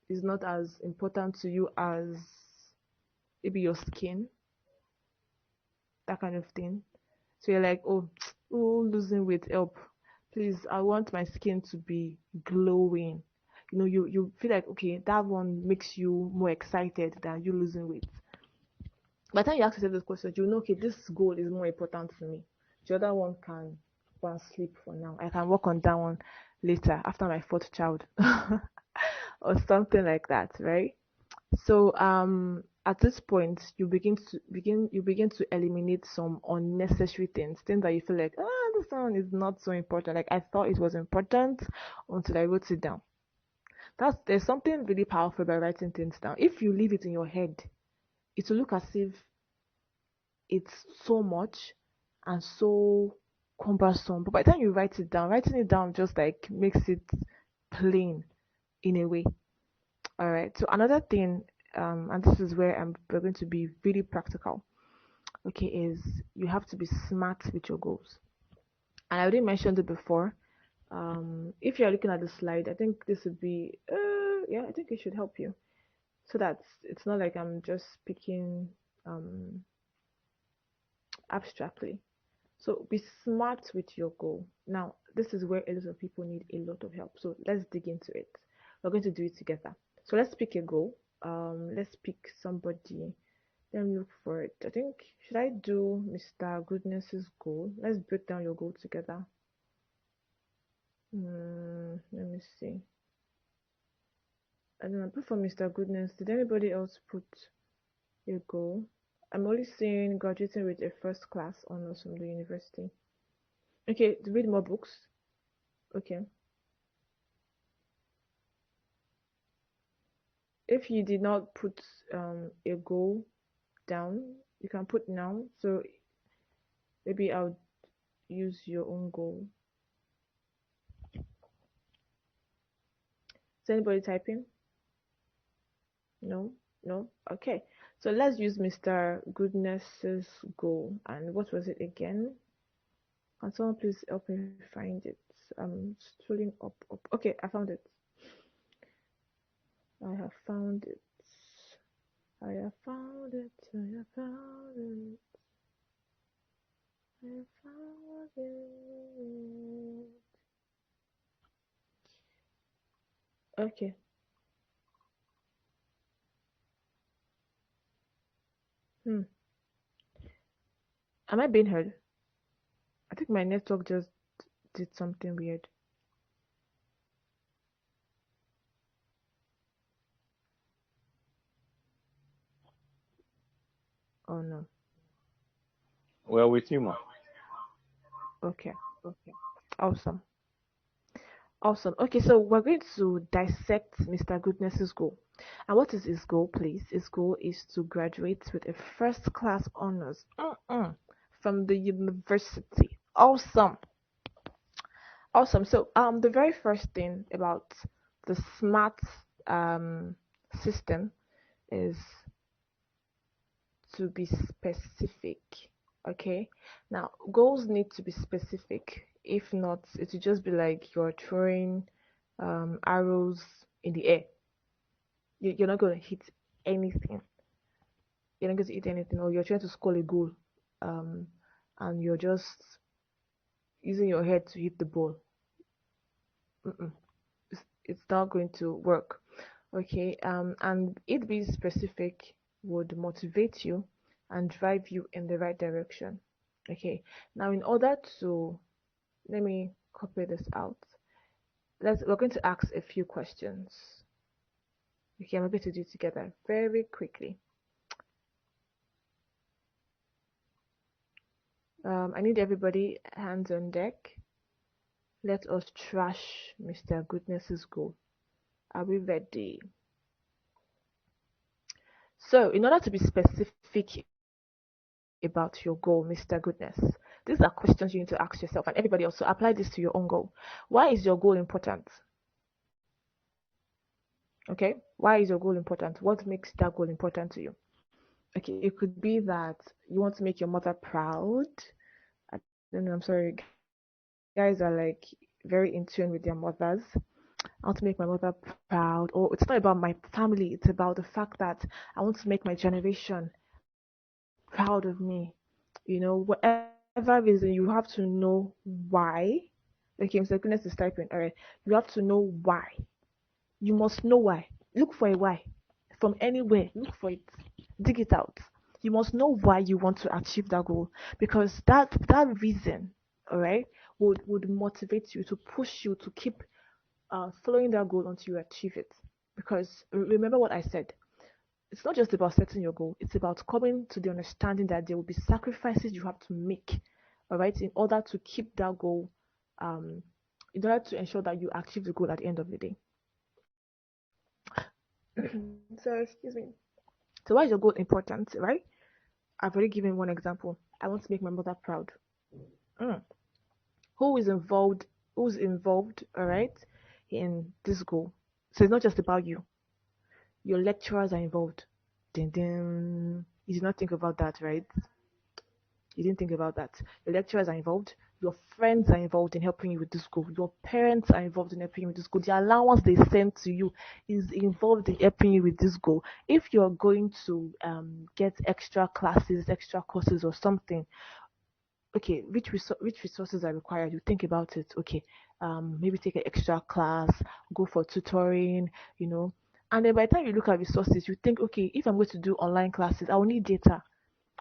is not as important to you as maybe your skin, that kind of thing. So you're like, oh, oh, losing weight help. Please, I want my skin to be glowing. You feel like okay, that one makes you more excited than you losing weight. By the time you ask yourself this question, you know, okay, this goal is more important to me. The other one can go and sleep for now. I can work on that one later after my fourth child, or something like that, right? So at this point you begin to eliminate some unnecessary things that you feel like this one is not so important. Like I thought it was important until I wrote it down. There's something really powerful about writing things down. If you leave it in your head, it will look as if it's so much and so cumbersome. But by the time you write it down, writing it down just like makes it plain in a way. All right. So another thing, and this is where we're going to be really practical. Okay, is you have to be smart with your goals. And I already mentioned it before. If you're looking at the slide, I think this would be, yeah, I think it should help you. So that it's not like I'm just speaking um, abstractly. So be smart with your goal. Now, this is where a lot of people need a lot of help. So let's dig into it. We're going to do it together. So let's pick a goal. Let's pick somebody. Let me look for it. I think should I do Mr. Goodness's goal? Let's break down your goal together. Let me see. I don't know. Put for Mr. Goodness. Did anybody else put a goal? I'm only seeing graduating with a first class honors from the university. Okay, to read more books. Okay. If you did not put a goal down, you can put now. So maybe I'll use your own goal. Is anybody typing? No, no. Okay. So let's use Mr. Goodness's goal. And what was it again? Can someone please help me find it? I'm scrolling up. Okay, I found it. I have found it. I have found it. I have found it. I have found it. Okay. Hmm. Am I being heard? I think my network just did something weird. Oh no. Well, with you, ma. Okay. Okay. Awesome. Awesome. Okay, so we're going to dissect Mr. Goodness's goal. And what is his goal, please? His goal is to graduate with a first class honors from the university. Awesome. Awesome. So the very first thing about the smart um system is to be specific. Okay. Now goals need to be specific. If not, it will just be like you're throwing arrows in the air. You're not going to hit anything. You're not going to hit anything, or you're trying to score a goal, um, and you're just using your head to hit the ball. Mm-mm. It's not going to work. Okay. And it being specific would motivate you and drive you in the right direction. Okay. Now, in order to let me copy this out. We're going to ask a few questions. Okay, I'm going to do it together very quickly. I need everybody hands on deck. Let us trash Mr. Goodness's goal. Are we ready? So, in order to be specific about your goal, Mr. Goodness, these are questions you need to ask yourself and everybody else. So, apply this to your own goal. Why is your goal important? Okay, why is your goal important? What makes that goal important to you? Okay, it could be that you want to make your mother proud. I don't know, I'm sorry. Guys are like very in tune with their mothers. I want to make my mother proud. Or it's not about my family, it's about the fact that I want to make my generation proud of me. Whatever reason, you have to know why. Okay, Mr. Goodness is typing. All right. You have to know why. You must know why. Look for a why. From anywhere, look for it. Dig it out. You must know why you want to achieve that goal, because that reason, all right, would motivate you, to push you to keep following that goal until you achieve it. Because remember what I said, it's not just about setting your goal, it's about coming to the understanding that there will be sacrifices you have to make, all right, in order to keep that goal, um, in order to ensure that you achieve the goal at the end of the day. So, excuse me. So, why is your goal important, right? I've already given one example. I want to make my mother proud. Mm. Who is involved? Who's involved, all right, in this goal? So, it's not just about you. Your lecturers are involved. Ding, ding. You did not think about that, right? You didn't think about that. Your lecturers are involved. Your friends are involved in helping you with this goal. Your parents are involved in helping you with this goal. The allowance they send to you is involved in helping you with this goal. If you're going to get extra classes, extra courses, or something, okay, which resources are required? You think about it. Okay, maybe take an extra class, go for tutoring, you know. And then by the time you look at resources, you think, okay, if I'm going to do online classes, I will need data.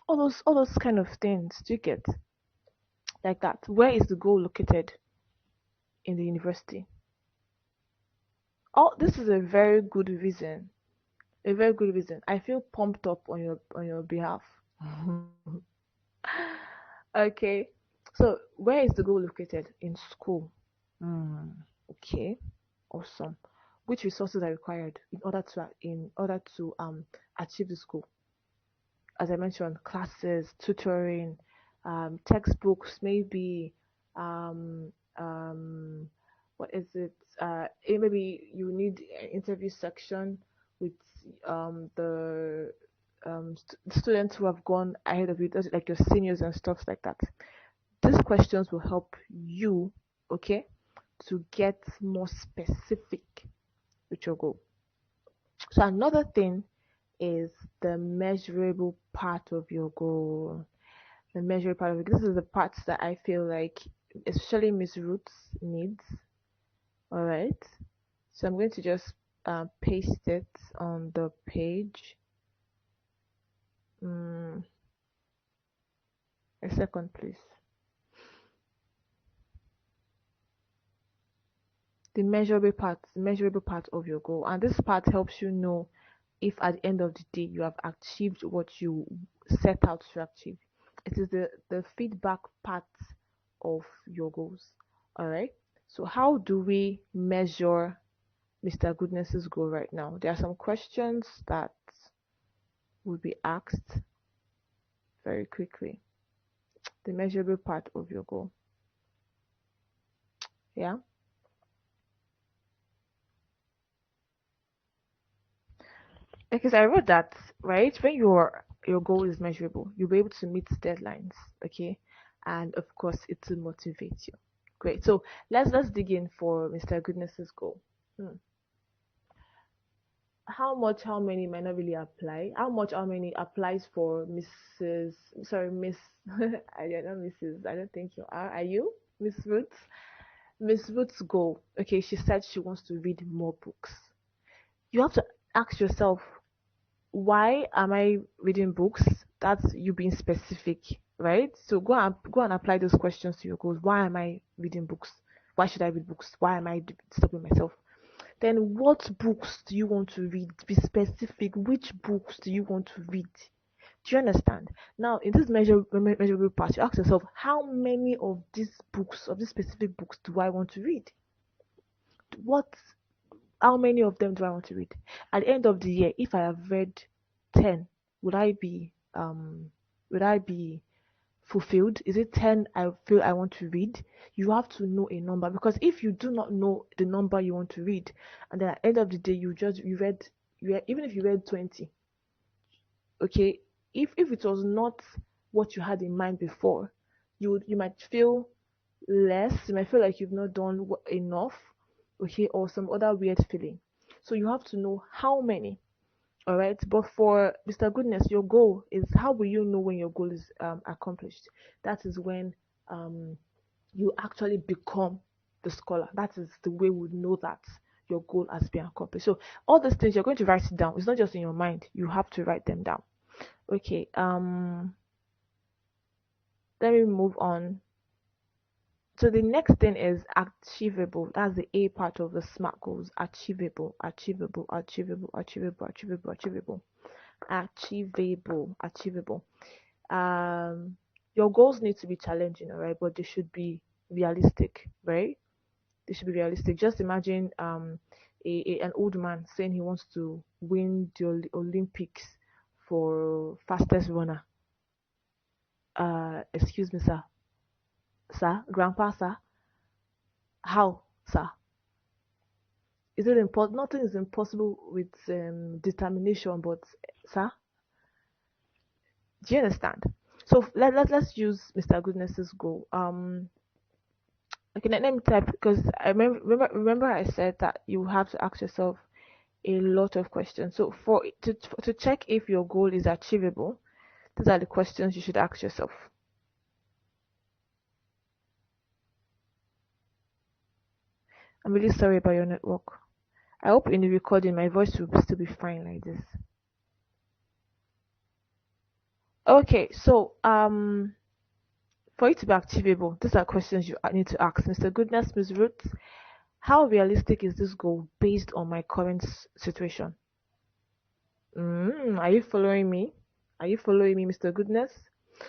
All those kind of things. Do you get like that? Where is the goal located in the university? Oh, this is a very good reason. A very good reason. I feel pumped up on your behalf. Okay. So where is the goal located? In school. Hmm. Okay. Awesome. Which resources are required in order to achieve this goal? As I mentioned, classes, tutoring, textbooks, maybe, um, um, what is it? Maybe you need an interview section with the students who have gone ahead of you, like your seniors and stuff like that. These questions will help you, okay, to get more specific with your goal. So another thing is the measurable part of your goal. The measurable part of it. This is the parts that I feel like, especially Miss Roots needs. All right. So I'm going to just paste it on the page. Mm, a second, please. The measurable part of your goal, and this part helps you know if at the end of the day you have achieved what you set out to achieve. It is the feedback part of your goals. All right. So how do we measure Mr. Goodness's goal right now? There are some questions that will be asked very quickly. The measurable part of your goal. Yeah. Because I wrote that, right, when your goal is measurable, you'll be able to meet deadlines, okay, and of course it will motivate you. Great. So let's dig in for Mr. Goodness's goal. Hmm. How many might not really apply? How many applies for Mrs. Sorry, Miss. I don't know, Mrs. I don't think you are. Are you, Miss Roots? Miss Roots' goal. Okay, she said she wants to read more books. You have to ask yourself, why am I reading books? That's you being specific, right? So go and apply those questions to your goals. Why am I reading books? Why should I read books? Why am I stopping myself? Then what books do you want to read? Be specific. Which books do you want to read? Do you understand? Now, in this measurable part, you ask yourself, how many of these books, of these specific books, do I want to read? What How many of them do I want to read? At the end of the year, if I have read 10, would I be would I be fulfilled? Is it 10 I feel I want to read? You have to know a number, because if you do not know the number you want to read, and then at the end of the day you even if you read 20, okay, If it was not what you had in mind before, you might feel less. You might feel like you've not done enough, okay, or some other weird feeling. So you have to know how many. All right. But for Mr. Goodness, your goal is, how will you know when your goal is accomplished? That is when um, you actually become the scholar. That is the way we know that your goal has been accomplished. So all these things, you're going to write it down. It's not just in your mind. You have to write them down. Okay. Let me move on. So the next thing is achievable. That's the A part of the SMART goals. Achievable, achievable, achievable, achievable, achievable, achievable, achievable, achievable. Um, your goals need to be challenging, all right, but they should be realistic, right? They should be realistic. Just imagine an old man saying he wants to win the Olympics for fastest runner. Excuse me, sir. Sir, grandpa, sir. How, sir? Is it important? Nothing is impossible with determination, but sir, do you understand? So let's use Mr. Goodness's goal. Okay, let me type, because I remember I said that you have to ask yourself a lot of questions. So to check if your goal is achievable, these are the questions you should ask yourself. I'm really sorry about your network. I hope in the recording my voice will still be fine like this. Okay, so for it to be achievable, these are questions you need to ask. Mr. Goodness, Ms. Ruth, how realistic is this goal based on my current situation? Are you following me? Are you following me, Mr. Goodness?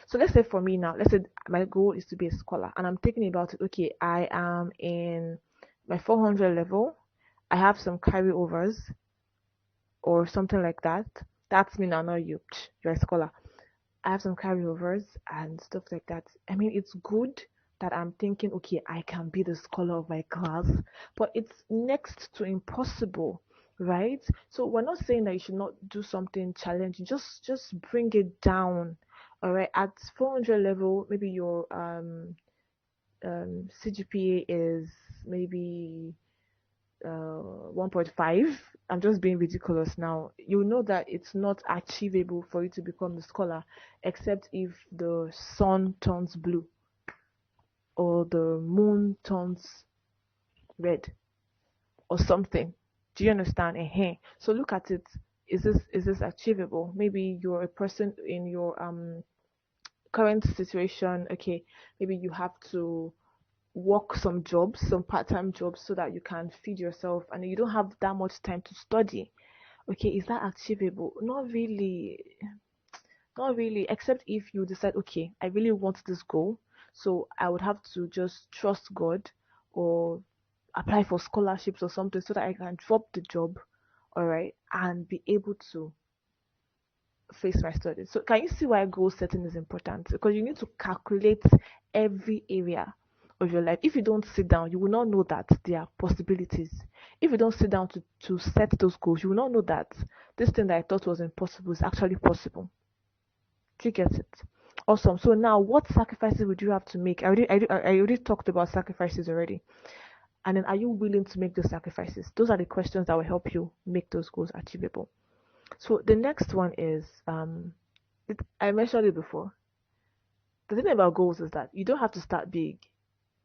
So let's say for me now, let's say my goal is to be a scholar, and I'm thinking about it. Okay, I am in my 400 level. I have some carryovers or something like that. That's me now, not you. You're a scholar. I have some carryovers and stuff like that. I mean, it's good that I'm thinking, okay, I can be the scholar of my class, but it's next to impossible, right? So we're not saying that you should not do something challenging. Just bring it down. All right, at 400 level, maybe your CGPA is maybe 1.5. I'm just being ridiculous now. You know that it's not achievable for you to become the scholar, except if the sun turns blue or the moon turns red or something. Do you understand? So look at it. Is this achievable? Maybe you're a person in your current situation. Okay, maybe you have to work some jobs, some part-time jobs, so that you can feed yourself, and you don't have that much time to study. Okay, is that achievable? Not really. Not really, except if you decide, okay, I really want this goal, so I would have to just trust God or apply for scholarships or something so that I can drop the job, all right, and be able to face my studies. So can you see why goal setting is important? Because you need to calculate every area of your life. If you don't sit down, you will not know that there are possibilities. If you don't sit down to set those goals, you will not know that this thing that I thought was impossible is actually possible. Do you get it? Awesome. So now, what sacrifices would you have to make? I already talked about sacrifices already. And then, are you willing to make those sacrifices? Those are the questions that will help you make those goals achievable. So the next one is, I mentioned it before. The thing about goals is that you don't have to start big.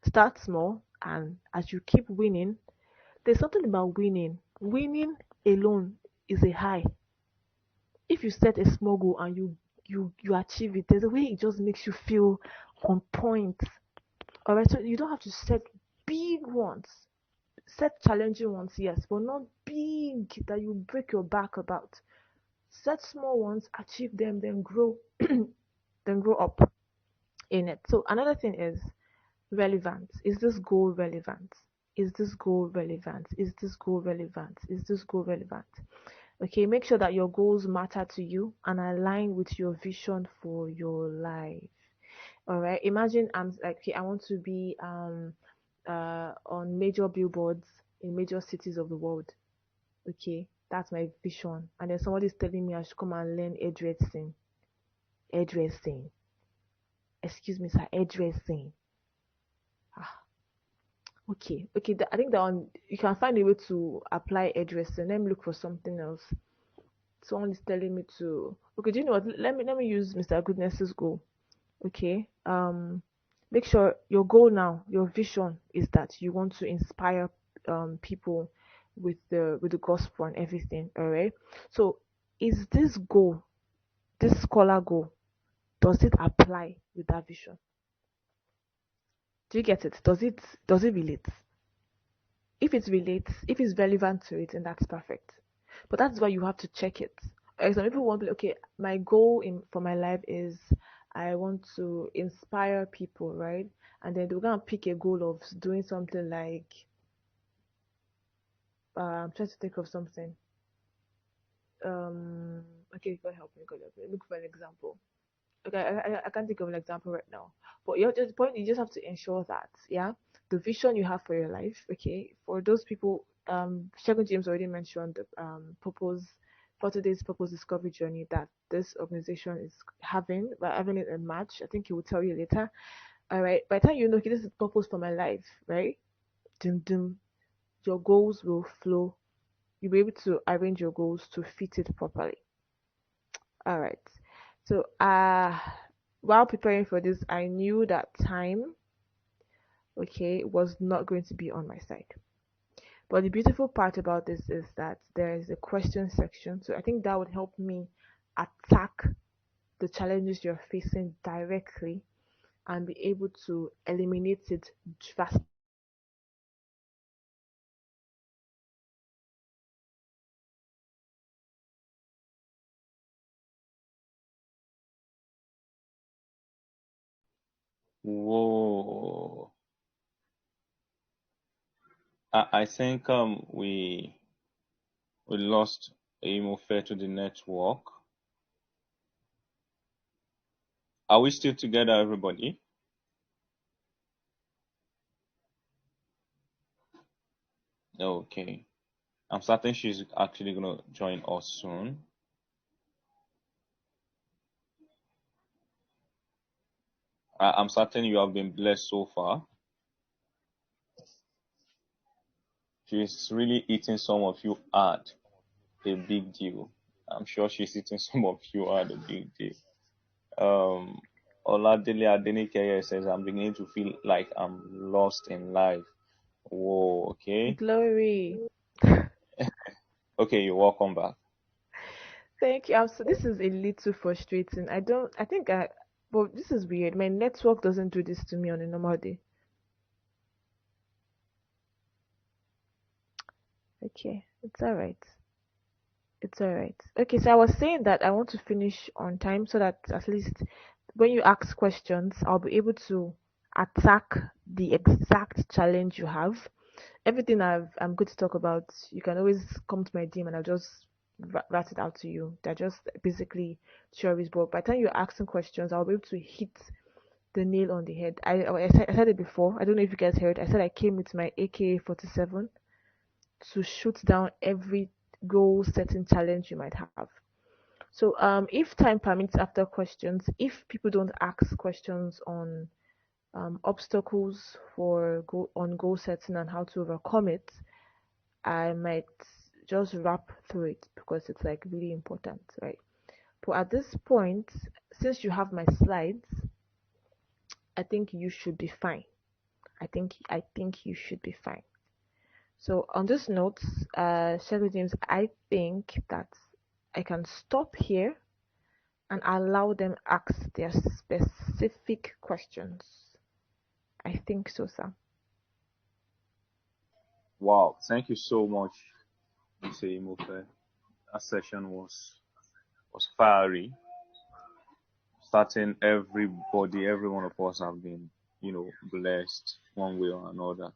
Start small, and as you keep winning, there's something about winning. Winning alone is a high. If you set a small goal and you achieve it, there's a way it just makes you feel on point. All right, so you don't have to set big ones. Set challenging ones, yes, but not big that you break your back about. Set small ones, achieve them, then grow, then grow up in it. So another thing is relevant. Is this goal relevant? Is this goal relevant? Is this goal relevant? Is this goal relevant? Okay, make sure that your goals matter to you and align with your vision for your life. All right, imagine I'm like, okay, I want to be on major billboards in major cities of the world. Okay, that's my vision. And then somebody's telling me I should come and learn hairdressing. hairdressing. Excuse me, sir, hairdressing. Ah, okay, okay. I think that one you can find a way to apply hairdressing. Let me look for something else. Someone is telling me to. Okay, do you know what? Let me use Mr. Goodness's goal. Okay. Make sure your goal now, your vision is that you want to inspire people with the gospel and everything. All right. So is this goal, this scholar goal, does it apply with that vision? Do you get it? Does it relate? If it relates, if it's relevant to it, then that's perfect. But that's why you have to check it. Like some people want to be, okay, my goal in for my life is I want to inspire people, right? And then they're gonna pick a goal of doing something like I'm trying to think of something. Um, okay, God help me, God help me. Look for an example. Okay, I can't think of an example right now. But you're just point you just have to ensure that, yeah, the vision you have for your life, okay, for those people, Shegun James already mentioned the purpose for today's purpose discovery journey that this organization is having, by having it in March. I think he will tell you later. All right, by the time you know, okay, this is purpose for my life, right? Dum dum, your goals will flow. You'll be able to arrange your goals to fit it properly. All right. So, while preparing for this, I knew that time, okay, was not going to be on my side. But the beautiful part about this is that there is a question section. So I think that would help me attack the challenges you're facing directly and be able to eliminate it drastically. Whoa. I think we lost Eyimofe to the network. Are we still together, everybody? Okay. I'm certain she's actually gonna join us soon. I'm certain you have been blessed so far. She's really eating some of you hard, a big deal. I'm sure she's eating some of you hard, a big deal. Um, Oladele Adenike says, I'm beginning to feel like I'm lost in life. Whoa, okay. Glory. Okay, you're welcome back. Thank you. So this is a little frustrating. I think but this is weird. My network doesn't do this to me on a normal day. Okay, it's all right. It's all right. Okay, so I was saying that I want to finish on time so that at least when you ask questions, I'll be able to attack the exact challenge you have. Everything I'm going to talk about, you can always come to my DM and I'll just rat it out to you. They're just basically theories, but by the time you're asking questions, I'll be able to hit the nail on the head. I said it before. I don't know if you guys heard. I said I came with my AK-47 to shoot down every goal setting challenge you might have. So if time permits after questions, if people don't ask questions on obstacles for goal setting and how to overcome it, I might just wrap through it because it's like really important, right? But at this point, since you have my slides, I think you should be fine. I think you should be fine. So on this note, Shelly James, I think that I can stop here and allow them ask their specific questions. I think so, sir. Wow, thank you so much, Ms. Eyimofe. That session was fiery. Starting everybody, every one of us have been, blessed one way or another.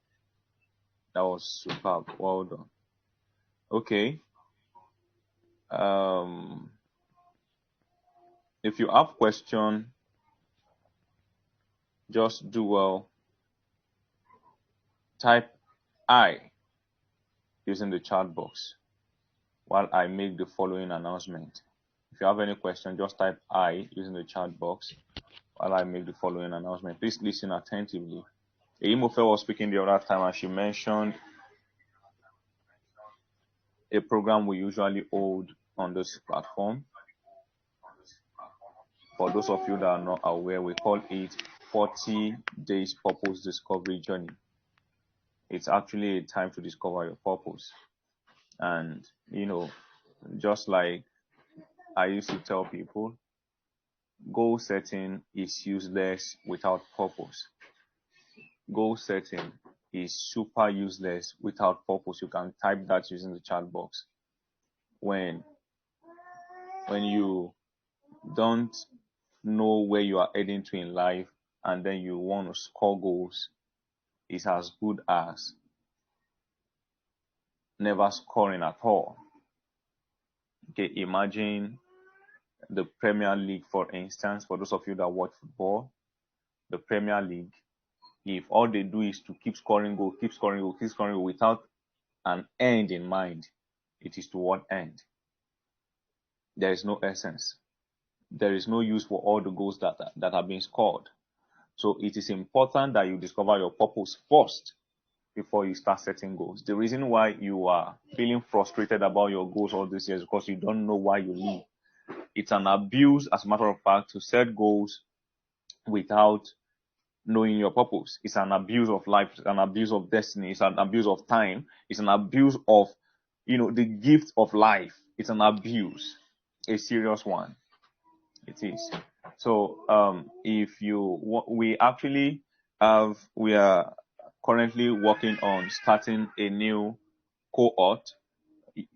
That was superb. Well done. Okay. Um, if you have question, just do well. Type I using the chat box while I make the following announcement. If you have any question, just type I using the chat box while I make the following announcement. Please listen attentively. Eyimofe was speaking the other time and she mentioned a program we usually hold on this platform. For those of you that are not aware, we call it 40 Days Purpose Discovery Journey. It's actually a time to discover your purpose. And, just like I used to tell people, goal setting is useless without purpose. Goal setting is super useless without purpose. You can type that using the chat box. When you don't know where you are heading to in life and then you want to score goals, it's as good as never scoring at all. Okay, imagine the Premier League, for instance, for those of you that watch football, the Premier League, if all they do is to keep scoring goal, keep scoring goal, keep scoring goal without an end in mind, it is to what end? There is no essence. There is no use for all the goals that have been scored. So it is important that you discover your purpose first before you start setting goals. The reason why you are feeling frustrated about your goals all this year is because you don't know why you live. It's an abuse, as a matter of fact, to set goals without knowing your purpose. It's an abuse of life, it's an abuse of destiny, it's an abuse of time, it's an abuse of, the gift of life. It's an abuse, a serious one. It is. So, we are currently working on starting a new cohort.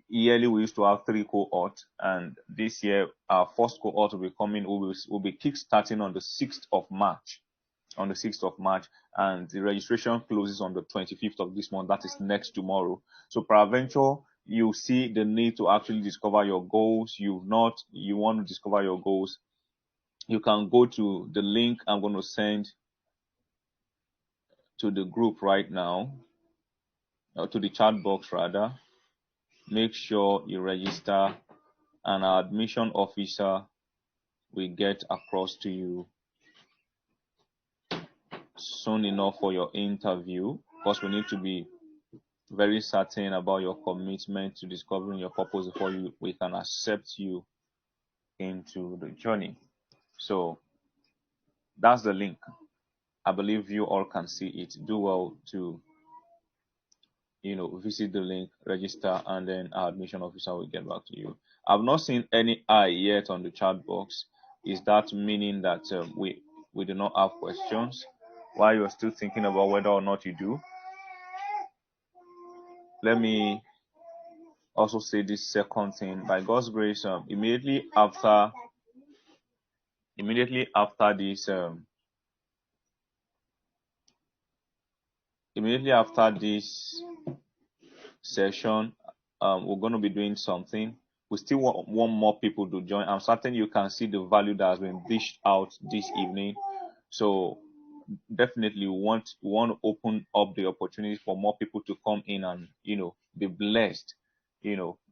Yearly, we used to have 3 cohorts, and this year our first cohort will be coming. We'll be kick-starting on the 6th of March. On the 6th of March, and the registration closes on the 25th of this month. That is next tomorrow. So, peradventure, you see the need to actually discover your goals. You want to discover your goals. You can go to the link I'm going to send to the group right now, or to the chat box rather. Make sure you register, and our admission officer will get across to you soon enough for your interview, because we need to be very certain about your commitment to discovering your purpose before we can accept you into the journey. So that's the link. I believe you all can see it. Do well to visit the link, register, and then our admission officer will get back to you. I've not seen any I yet on the chat box. Is that meaning that we do not have questions? While you're still thinking about whether or not you do, let me also say this second thing. By God's grace, immediately after this session, we're going to be doing something. We still want more people to join. I'm certain you can see the value that has been dished out this evening. So definitely we want to open up the opportunity for more people to come in and be blessed.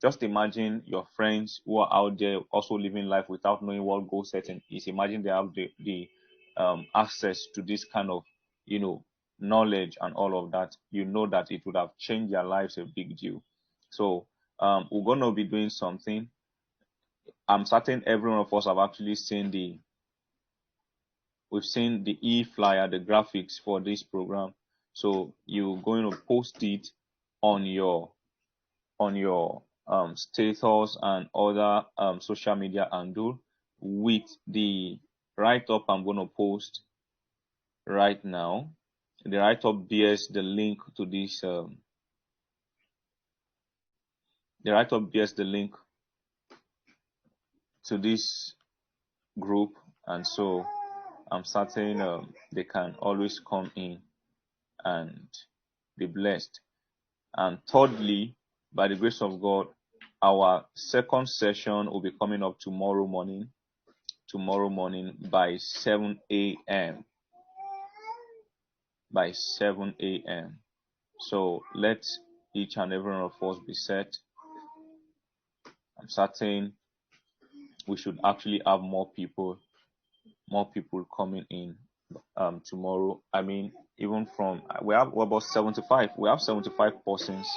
Just imagine your friends who are out there also living life without knowing what goal setting is. Imagine they have the access to this kind of knowledge and all of that. That it would have changed their lives a big deal. So we're going to be doing something. I'm certain every one of us have actually seen we've seen the e-flyer, the graphics for this program. So you're going to post it on your status and other social media handle with the write-up I'm going to post right now. The write-up bears the link to this. The write-up bears the link to this group, and so I'm certain they can always come in and be blessed. And thirdly, by the grace of God, our second session will be coming up tomorrow morning by 7 a.m. by 7 a.m. So let each and every one of us be set. I'm certain we should actually have more people coming in tomorrow. I mean, even from we have about 75. We have 75 persons.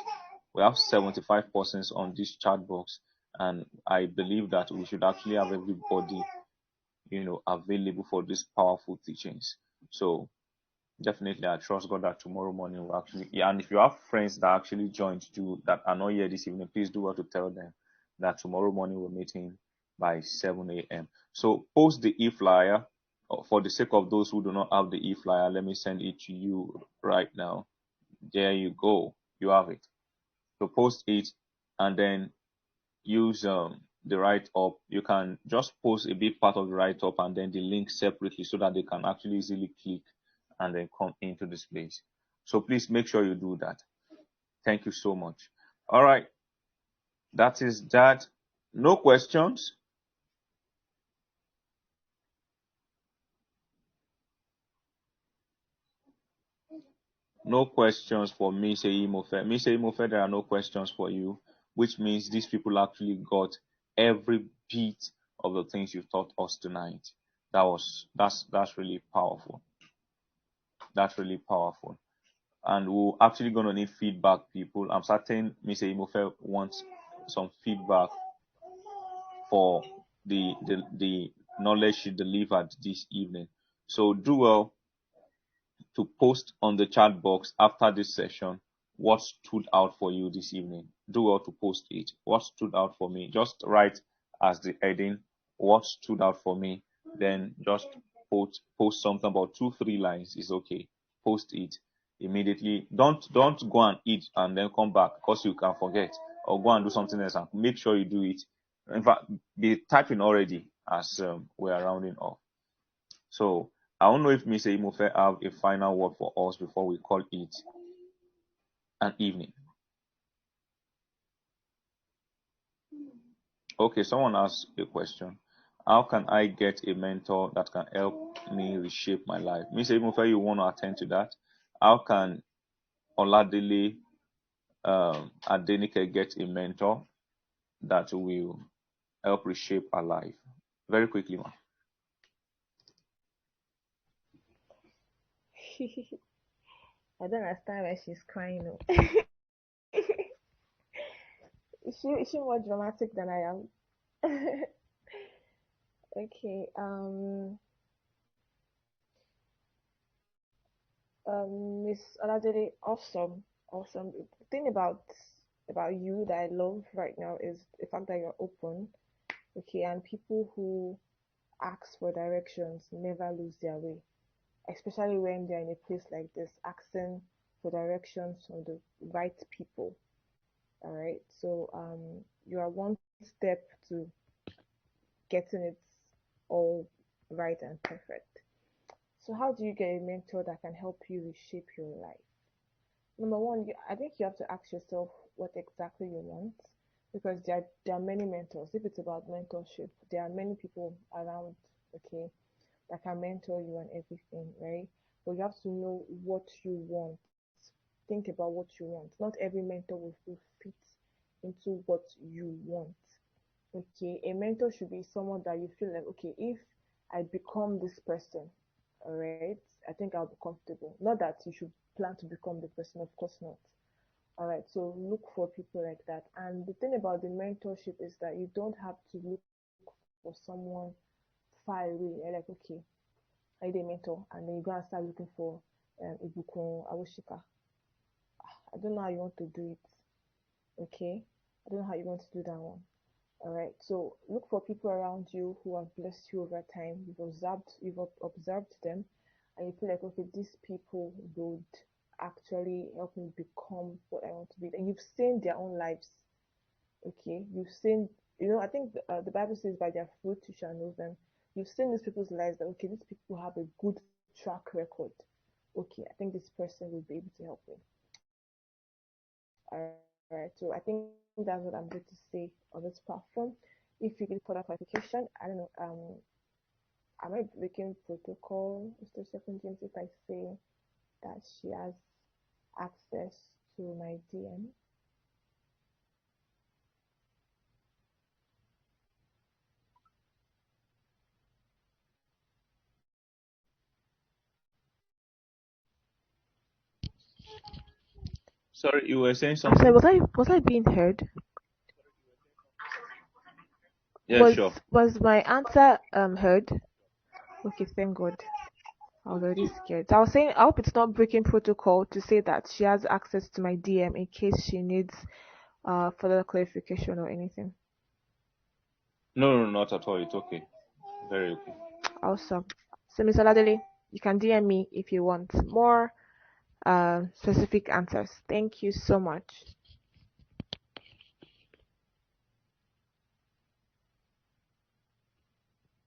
We have 75 persons on this chat box, and I believe that we should actually have everybody, available for these powerful teachings. So definitely, I trust God that tomorrow morning will actually, yeah. And if you have friends that actually joined to that are not here this evening, please do well to tell them that tomorrow morning we're meeting by 7 a.m. So post the e-flyer. For the sake of those who do not have the e-flyer, let me send it to you right now. There you go. You have it. So post it and then use the write up. You can just post a big part of the write up and then the link separately so that they can actually easily click and then come into this place. So please make sure you do that. Thank you so much. All right, that is that. No questions. No questions for Miss Eyimofe. Miss Eyimofe, there are no questions for you, which means these people actually got every bit of the things you taught us tonight. That's really powerful. That's really powerful. And we're actually going to need feedback, people. I'm certain Miss Eyimofe wants some feedback for the knowledge she delivered this evening. So do well to post on the chat box after this session what stood out for you this evening. Do well to post it. What stood out for me? Just write as the heading what stood out for me. Then just post something about 2-3 lines is okay. Post it immediately. Don't go and eat and then come back because you can forget, or go and do something else and make sure you do it. In fact, be typing already as we are rounding off. So I don't know if Miss Eyimofe have a final word for us before we call it an evening. Okay, someone asked a question. How can I get a mentor that can help me reshape my life? Miss Eyimofe, you want to attend to that? How can Oladele Adenike get a mentor that will help reshape her life? Very quickly, ma. I don't understand why she's crying. No. Is she more dramatic than I am? Okay. Miss Oladele, awesome, awesome. The thing about you that I love right now is the fact that you're open. Okay, and people who ask for directions never lose their way, especially when they're in a place like this, asking for directions from the right people. All right, so you are one step to getting it all right and perfect. So how do you get a mentor that can help you reshape your life? Number one, I think you have to ask yourself what exactly you want, because there are many mentors. If it's about mentorship, there are many people around, okay, that can mentor you and everything, right? But you have to know what you want. Think about what you want. Not every mentor will fit into what you want. Okay, a mentor should be someone that you feel like, okay, if I become this person, all right, I think I'll be comfortable. Not that you should plan to become the person, of course not. All right, so look for people like that. And the thing about the mentorship is that you don't have to look for someone far away. You're like, okay, I need a mentor, and then you go and start looking for Ibukun Awoshika. I don't know how you want to do it. Okay, I don't know how you want to do that one. All right. So look for people around you who have blessed you over time. You've observed them, and you feel like, okay, these people would actually help me become what I want to be. And you've seen their own lives. Okay, you've seen. I think the Bible says, "By their fruit you shall know them." You've seen these people's lives. That, okay, these people have a good track record. Okay, I think this person will be able to help me. All right, so I think that's what I'm going to say on this platform. If you get further clarification, I don't know, am I breaking protocol, Mr. Second James, if I say that she has access to my DM? Sorry, you were saying I'm sorry, something? was I being heard? Yeah, sure. Was my answer heard? Okay, thank God. I was already scared. I was saying I hope it's not breaking protocol to say that she has access to my DM in case she needs further clarification or anything. No, no, not at all. It's okay. Very okay. Awesome. So Miss Oladele, you can DM me if you want more specific answers. Thank you so much.